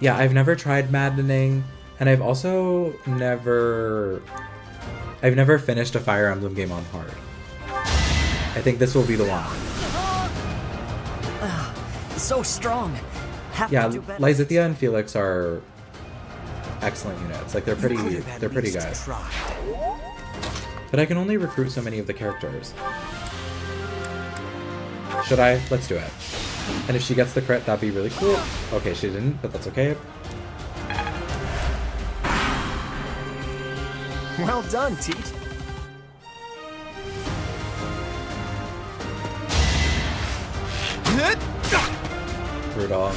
Yeah, I've never tried maddening, and I've also never finished a Fire Emblem game on hard. I think this will be the one. So strong. Yeah, Lysithea and Felix are excellent units. Like they're pretty good. But I can only recruit so many of the characters. Should I? Let's do it. And if she gets the crit, that'd be really cool. Okay, she didn't, but that's okay. Well done, Teet. Brutal.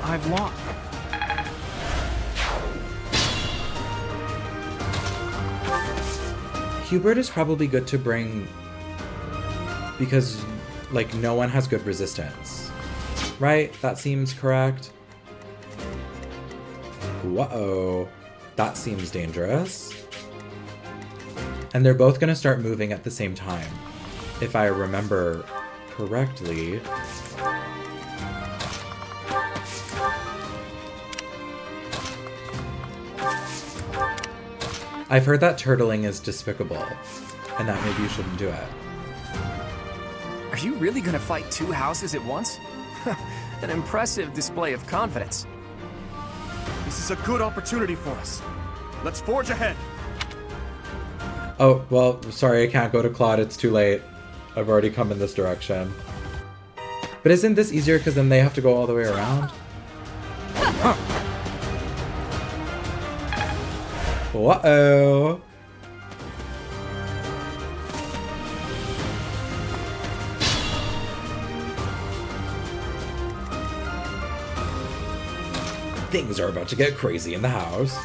I've lost. Hubert is probably good to bring because, like, no one has good resistance. Right? That seems correct. Whoa. That seems dangerous. And they're both going to start moving at the same time. If I remember correctly. I've heard that turtling is despicable, and that maybe you shouldn't do it. Are you really gonna fight 2 houses at once? An impressive display of confidence. This is a good opportunity for us. Let's forge ahead. Oh, well, sorry, I can't go to Claude. It's too late. I've already come in this direction. But isn't this easier because then they have to go all the way around? Huh. Uh-oh. Things are about to get crazy in the house.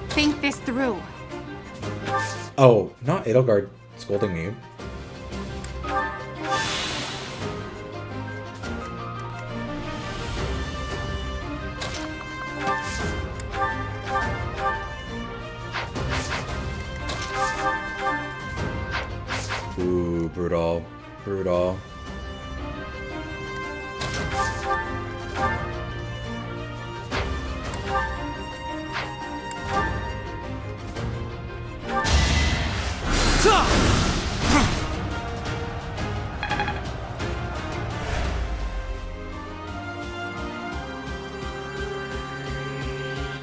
Think this through. Oh, not Edelgard scolding me. Ooh, brutal. Brutal.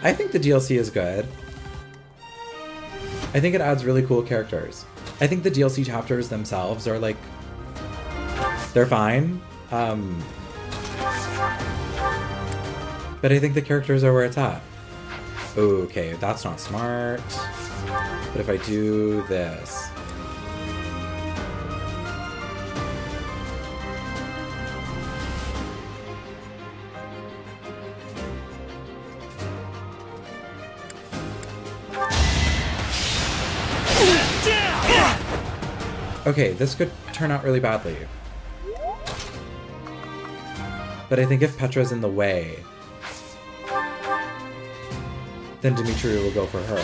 I think the DLC is good. I think it adds really cool characters. I think the DLC chapters themselves are like, they're fine. But I think the characters are where it's at. Okay, that's not smart. But if I do this. Okay, this could turn out really badly. But I think if Petra's in the way, then Dimitri will go for her.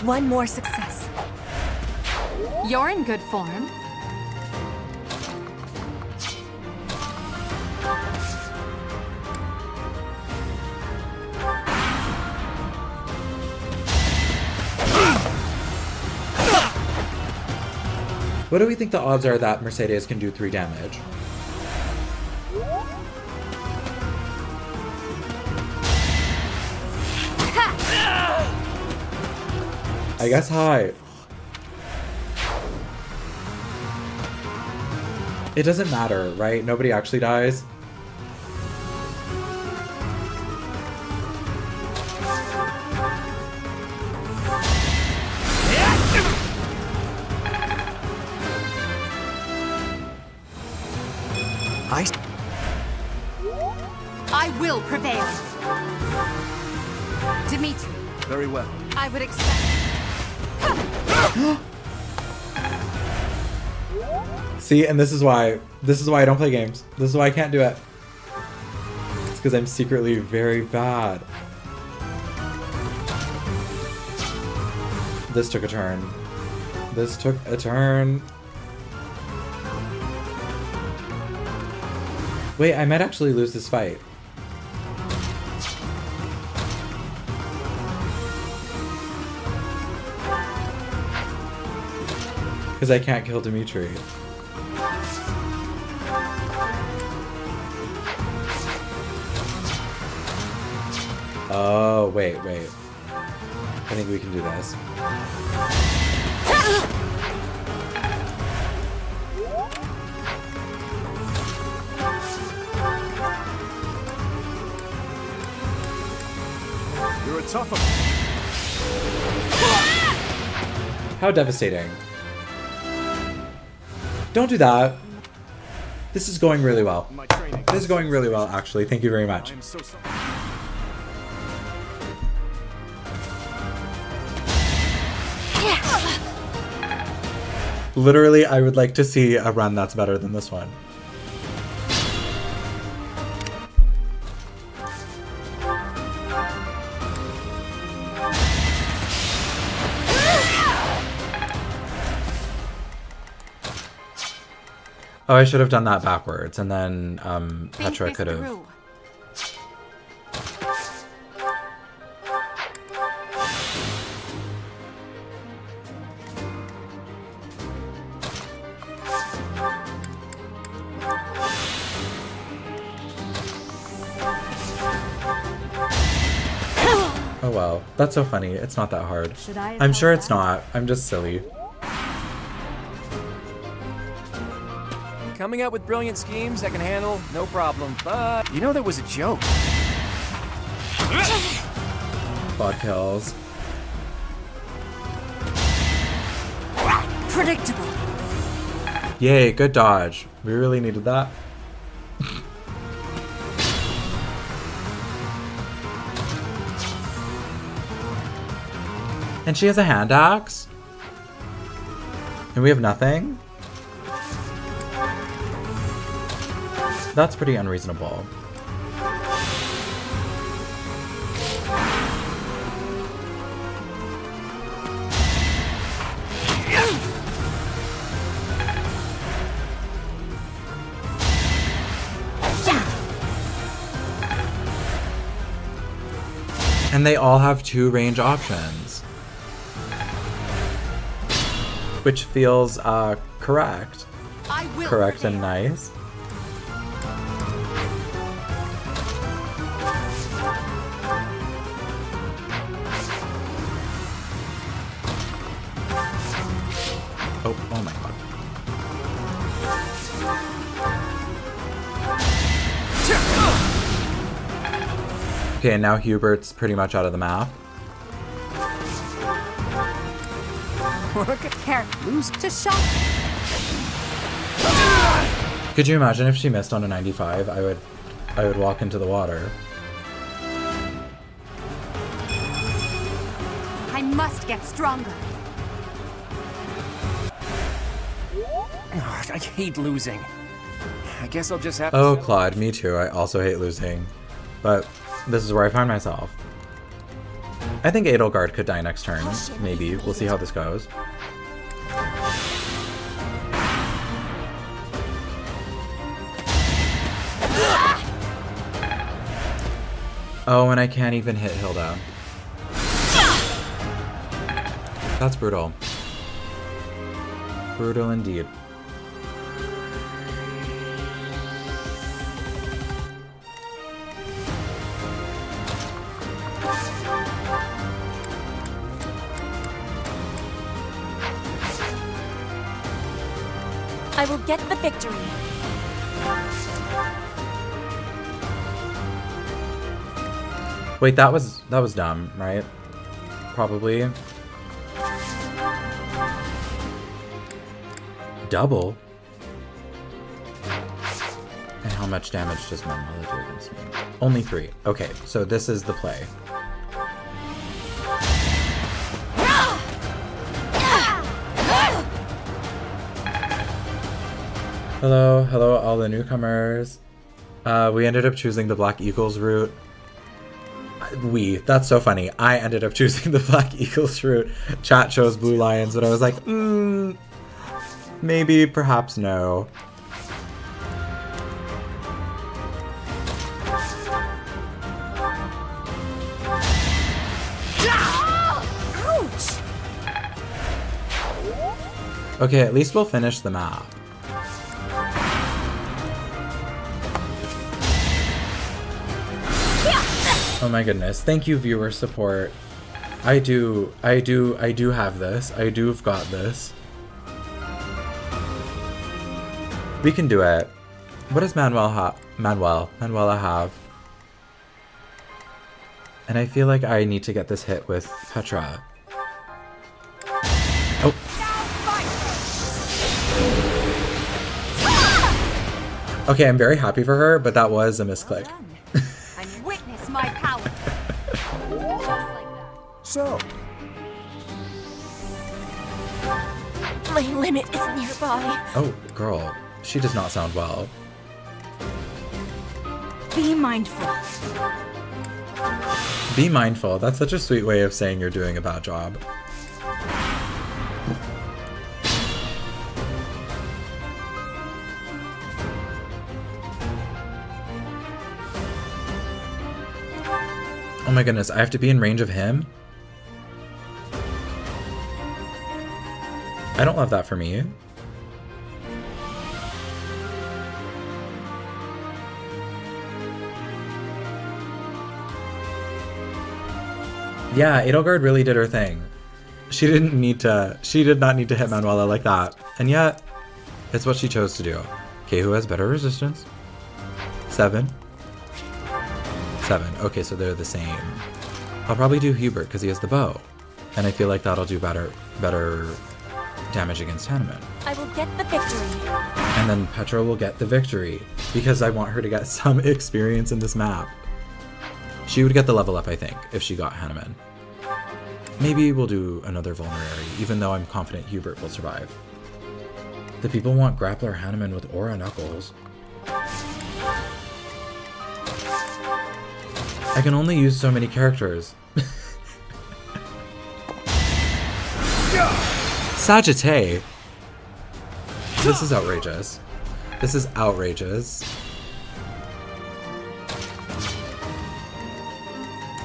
One more success. You're in good form. What do we think the odds are that Mercedes can do 3 damage? I guess high. It doesn't matter, right? Nobody actually dies. I will prevail. Dimitri. Very well. I would expect. See, and this is why I don't play games. This is why I can't do it. It's because I'm secretly very bad. This took a turn. This took a turn. Wait, I might actually lose this fight. Because I can't kill Dimitri. Oh, wait. I think we can do this. You're a tough one. How devastating. Don't do that. This is going really well. This is going really well, actually. Thank you very much. I'm so sorry. Literally, I would like to see a run that's better than this one. Oh, I should have done that backwards, and then Petra could have... Oh well, that's so funny. It's not that hard. I'm sure it's not. I'm just silly. Coming up with brilliant schemes I can handle, no problem. But you know that was a joke. Quad kills. Predictable. Yay, good dodge. We really needed that. And she has a hand axe? And we have nothing? That's pretty unreasonable. And they all have 2 range options. Which feels correct. Correct and nice. Oh my god. Okay, now Hubert's pretty much out of the map. Lose to shot. Could you imagine if she missed on a 95? I would walk into the water. I must get stronger. I hate losing. I guess I'll just have to... Oh, Claude, me too. I also hate losing. But this is where I find myself. I think Edelgard could die next turn. Maybe. We'll see how this goes. Oh, and I can't even hit Hilda. That's brutal. Brutal indeed. I will get the victory. Wait, that was dumb, right? Probably. Double? And how much damage does my mother do against me? Only 3. Okay, so this is the play. Hello all the newcomers. We ended up choosing the Black Eagles route. That's so funny. I ended up choosing the Black Eagles route. Chat chose Blue Lions, but I was like, maybe, perhaps no. Okay, at least we'll finish the map. Oh my goodness. Thank you, viewer support. I do have this. I do have got this. We can do it. What does Manuela have? And I feel like I need to get this hit with Petra. Oh. Okay, I'm very happy for her, but that was a misclick. Witness my power. So, My limit is nearby. Oh, girl. She does not sound well. Be mindful. Be mindful. That's such a sweet way of saying you're doing a bad job. Oh my goodness, I have to be in range of him? I don't love that for me. Yeah, Edelgard really did her thing. She did not need to hit Manuela like that. And yet, it's what she chose to do. Okay, who has better resistance? 7. 7. Okay, so they're the same. I'll probably do Hubert because he has the bow. And I feel like that'll do better damage against Hanneman. I will get the victory. And then Petra will get the victory because I want her to get some experience in this map. She would get the level up, I think, if she got Hanneman. Maybe we'll do another vulnerary, even though I'm confident Hubert will survive. The people want Grappler Hanneman with Aura Knuckles. I can only use so many characters. Sagittae! This is outrageous. This is outrageous.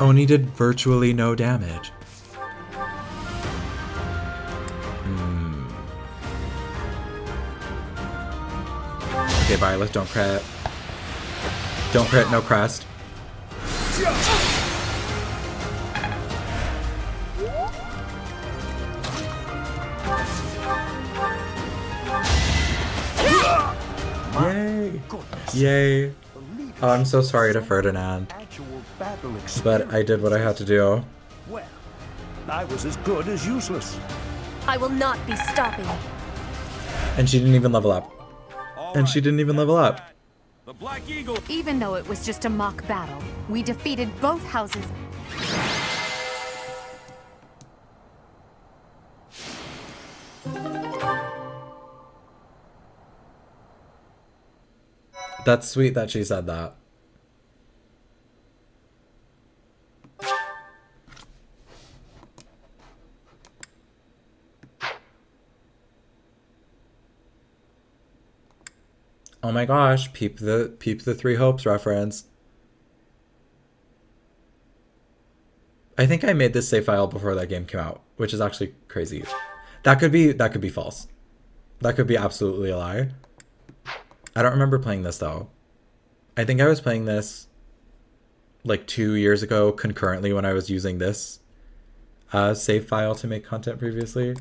Oni did virtually no damage. Okay, Violet, don't crit. Don't crit, no crest. Yay! Yay! Oh, I'm so sorry to Ferdinand. But I did what I had to do. Well, I was as good as useless. I will not be stopping. And she didn't even level up. And she didn't even level up. The Black Eagle. Even though it was just a mock battle, we defeated both houses. That's sweet that she said that. Oh my gosh, peep the Three Hopes reference. I think I made this save file before that game came out, which is actually crazy. That could be false. That could be absolutely a lie. I don't remember playing this though. I think I was playing this like 2 years ago concurrently when I was using this save file to make content previously.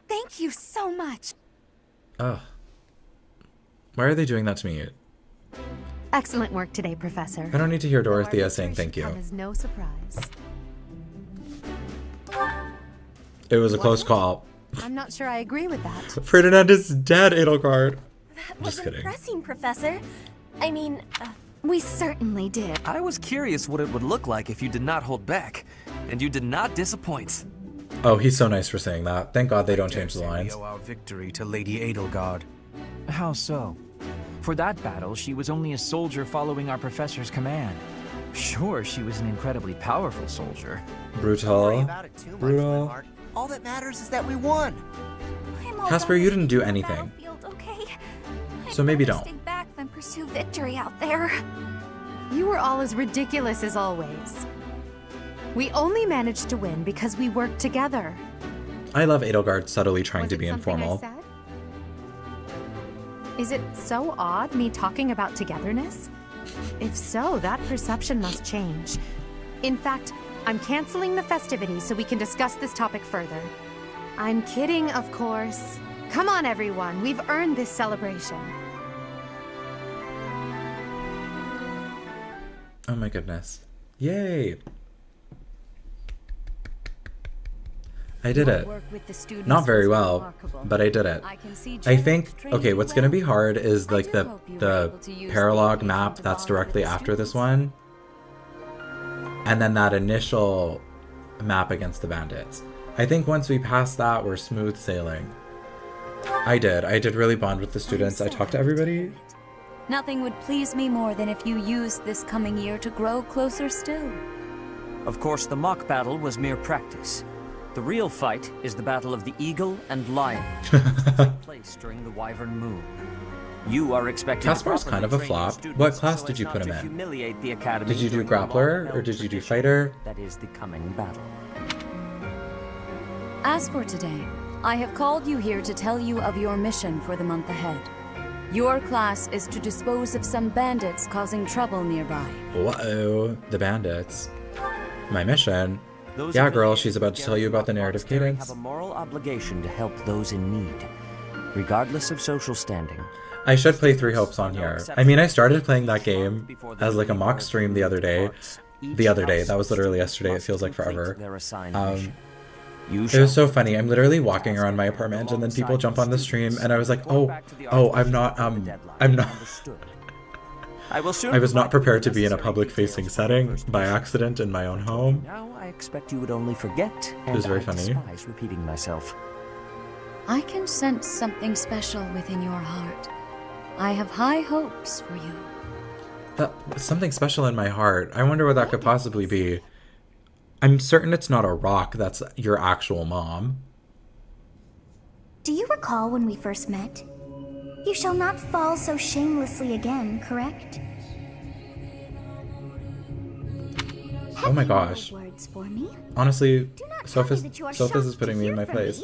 Thank you so much. Oh. Why are they doing that to me? Excellent work today, Professor. I don't need to hear Dorothea saying thank you. Come as no surprise. It was a close call. I'm not sure I agree with that. Ferdinand is dead, Edelgard. That Just was kidding. impressive, Professor. I mean, we certainly did. I was curious what it would look like if you did not hold back, and you did not disappoint. Oh, he's so nice for saying that. Thank God they don't change the lines. We owe our victory to Lady Edelgard. How so? For that battle, she was only a soldier following our professor's command. Sure, she was an incredibly powerful soldier. Brutal. Brutal. All that matters is that we won. Casper, you didn't do anything. Okay. So maybe don't. Stay back than pursue victory out there. You were all as ridiculous as always. We only managed to win because we worked together. I love Edelgard subtly trying to be informal. Is it so odd, me talking about togetherness? If so, that perception must change. In fact, I'm canceling the festivities so we can discuss this topic further. I'm kidding, of course. Come on, everyone. We've earned this celebration. Oh my goodness. Yay! I did it. Not very well, but I did it. I think, okay, what's gonna be hard is like the paralog map that's directly after this one. And then that initial map against the bandits. I think once we pass that, we're smooth sailing. I did really bond with the students. I talked to everybody. Nothing would please me more than if you used this coming year to grow closer still. Of course, the Mach battle was mere practice. The real fight is the battle of the Eagle and Lion, which took place during the Wyvern Moon. You are expected Caspar's to kind of a flop. What class did you put him in? Humiliate the academy. Did you do grappler or did you do fighter? That is the coming battle. As for today, I have called you here to tell you of your mission for the month ahead. Your class is to dispose of some bandits causing trouble nearby. Whoa, the bandits. My mission? Yeah, girl, she's about to tell you about the narrative cadence. Have a moral obligation to help those in need, regardless of social standing. I should play Three Hopes on here. I mean, I started playing that game as like a mock stream the other day. That was literally yesterday. It feels like forever. It was so funny. I'm literally walking around my apartment and then people jump on the stream and I was like, oh, I'm not. I was not prepared to be in a public-facing setting by accident in my own home. Now I expect you would only forget. It was very funny. I despise repeating myself. I can sense something special within your heart. I have high hopes for you. Something special in my heart. I wonder what that could possibly be. I'm certain it's not a rock that's your actual mom. Do you recall when we first met? You shall not fall so shamelessly again, correct? Oh my gosh. Words for me? Honestly, Sophis is putting me in my place.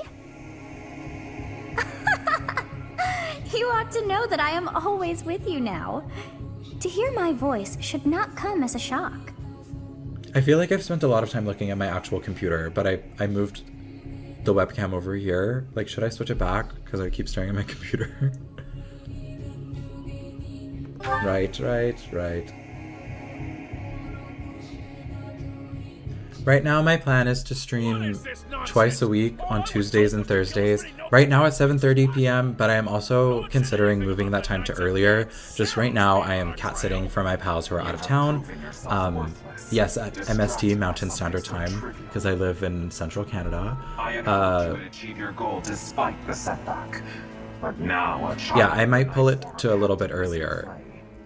You ought to know that I am always with you now. To hear my voice should not come as a shock. I feel like I've spent a lot of time looking at my actual computer, but I moved the webcam over here. Like, should I switch it back? Because I keep staring at my computer. Right. Right now, my plan is to stream twice a week on Tuesdays and Thursdays. Right now at 7:30 p.m., but I am also considering moving that time to earlier. Just right now, I am cat sitting for my pals who are out of town. Yes, at MST, Mountain Standard Time, because I live in central Canada. Achieve your goal despite the setback. But now yeah, I might pull it to a little bit earlier.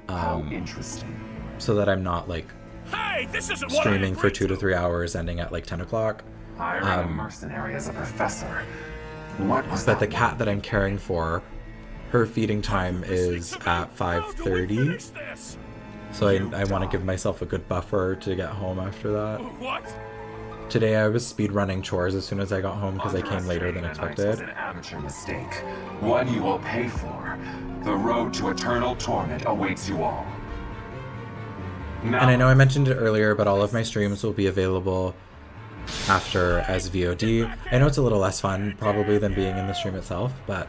How interesting. So that I'm not like streaming for 2 to 3 hours, ending at like 10 o'clock. Hiring a mercenary as a professor. But the cat that I'm caring for, her feeding time is at 5:30. So I want to give myself a good buffer to get home after that. Today I was speed running chores as soon as I got home because I came later than expected. An amateur mistake. One you will pay for. The road to eternal torment awaits you all. And I know I mentioned it earlier, but all of my streams will be available after as VOD. I know it's a little less fun probably than being in the stream itself, but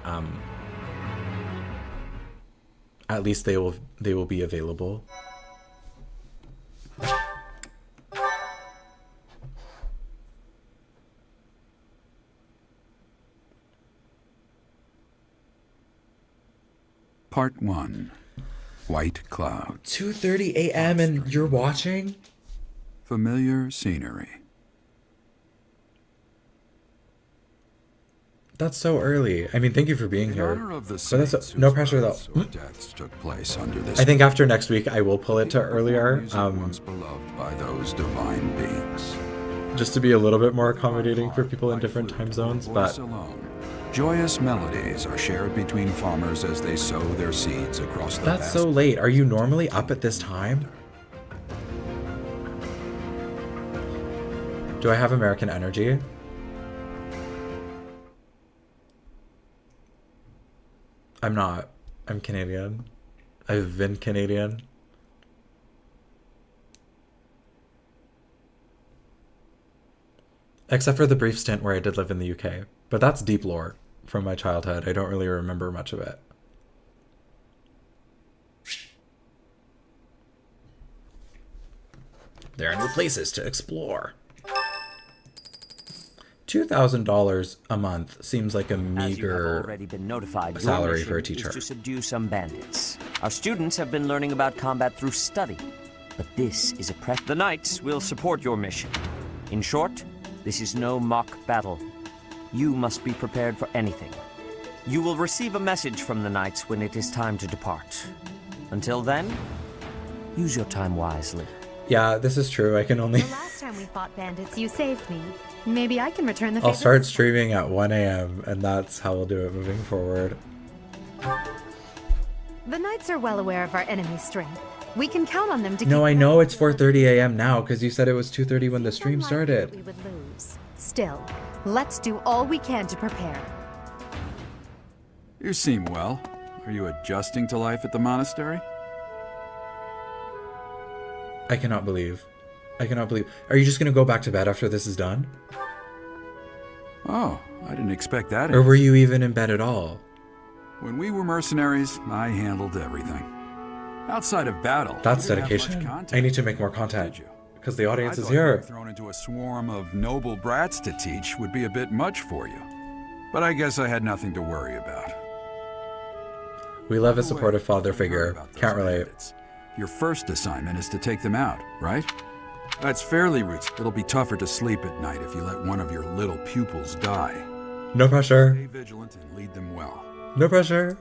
at least they will be available. Part 1. White Cloud. 2:30 a.m. and you're watching? Familiar scenery. That's so early. I mean, thank you for being here. Of the But that's no pressure though. Deaths took place under this. I think after next week I will pull it to earlier. Once beloved by those divine beings. Just to be a little bit more accommodating for people in different time zones, but Joyous melodies are shared between farmers as they sow their seeds across the that's so late. Are you normally up at this time? Do I have American energy? I'm not. I'm Canadian. I've been Canadian. Except for the brief stint where I did live in the UK. But that's deep lore from my childhood. I don't really remember much of it. There are new places to explore. $2,000 a month seems like a meager already been notified, salary for a teacher. Is to subdue some bandits. Our students have been learning about combat through study, but this is a prep. The Knights will support your mission. In short, this is no mock battle. You must be prepared for anything. You will receive a message from the Knights when it is time to depart. Until then, use your time wisely. Yeah, this is true. I can only... The last time we fought bandits, you saved me. Maybe I can return the favor. I'll start streaming at 1 a.m. and that's how we'll do it moving forward. The Knights are well aware of our enemy's strength. We can count on them to No, keep I know it's 4:30 a.m. now because you said it was 2:30 when the stream started. we would lose. Still, let's do all we can to prepare. You seem well. Are you adjusting to life at the monastery? I cannot believe. I cannot believe. Are you just going to go back to bed after this is done? Oh, I didn't expect that. Or were you even in bed at all? When we were mercenaries, I handled everything. Outside of battle, That's you didn't have much dedication. contact, I need to make more content because the audience I is thought being here. thrown into a swarm of noble brats to teach would be a bit much for you. But I guess I had nothing to worry about. We love a supportive father figure. Can't relate. Your first assignment is to take them out, right? That's fairly routine. It'll be tougher to sleep at night if you let one of your little pupils die. No pressure. Stay vigilant and lead them well. No pressure.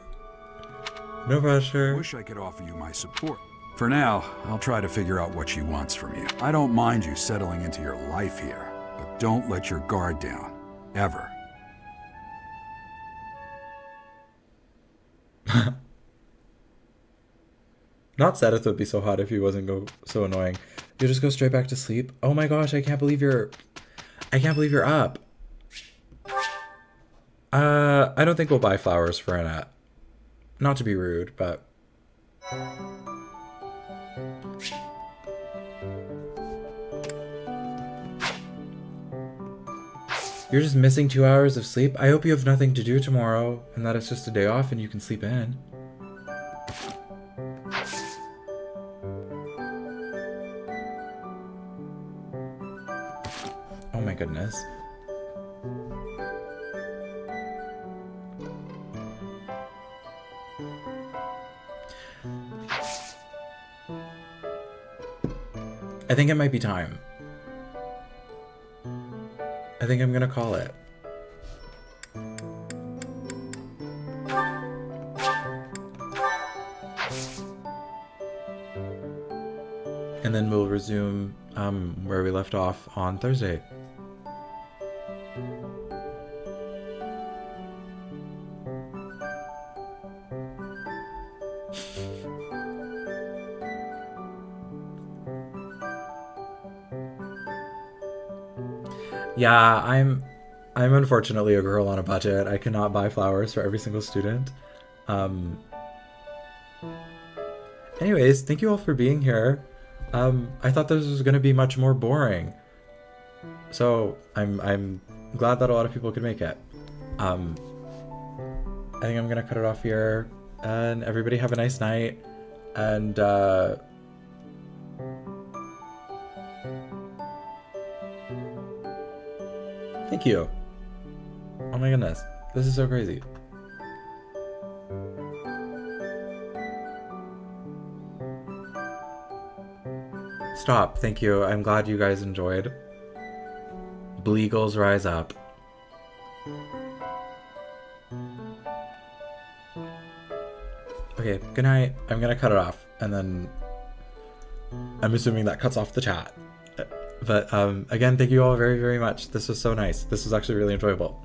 No pressure. Wish I could offer you my support. For now, I'll try to figure out what she wants from you. I don't mind you settling into your life here, but don't let your guard down. Ever. Not Sedith would be so hot if he wasn't so annoying. You just go straight back to sleep. Oh my gosh, I can't believe you're up. I don't think we'll buy flowers for Annette. Not to be rude, but you're just missing 2 hours of sleep. I hope you have nothing to do tomorrow and that it's just a day off and you can sleep in. Oh my goodness. I think it might be time. I think I'm gonna call it. And then we'll resume where we left off on Thursday. Yeah, I'm unfortunately a girl on a budget. I cannot buy flowers for every single student. Anyways, thank you all for being here. I thought this was going to be much more boring. So, I'm glad that a lot of people could make it. I think I'm going to cut it off here. And everybody have a nice night. And, thank you. Oh my goodness. This is so crazy. Stop. Thank you. I'm glad you guys enjoyed. Bleagles rise up. Okay, good night. I'm gonna cut it off, and then I'm assuming that cuts off the chat. But again, thank you all very, very much. This was so nice. This was actually really enjoyable.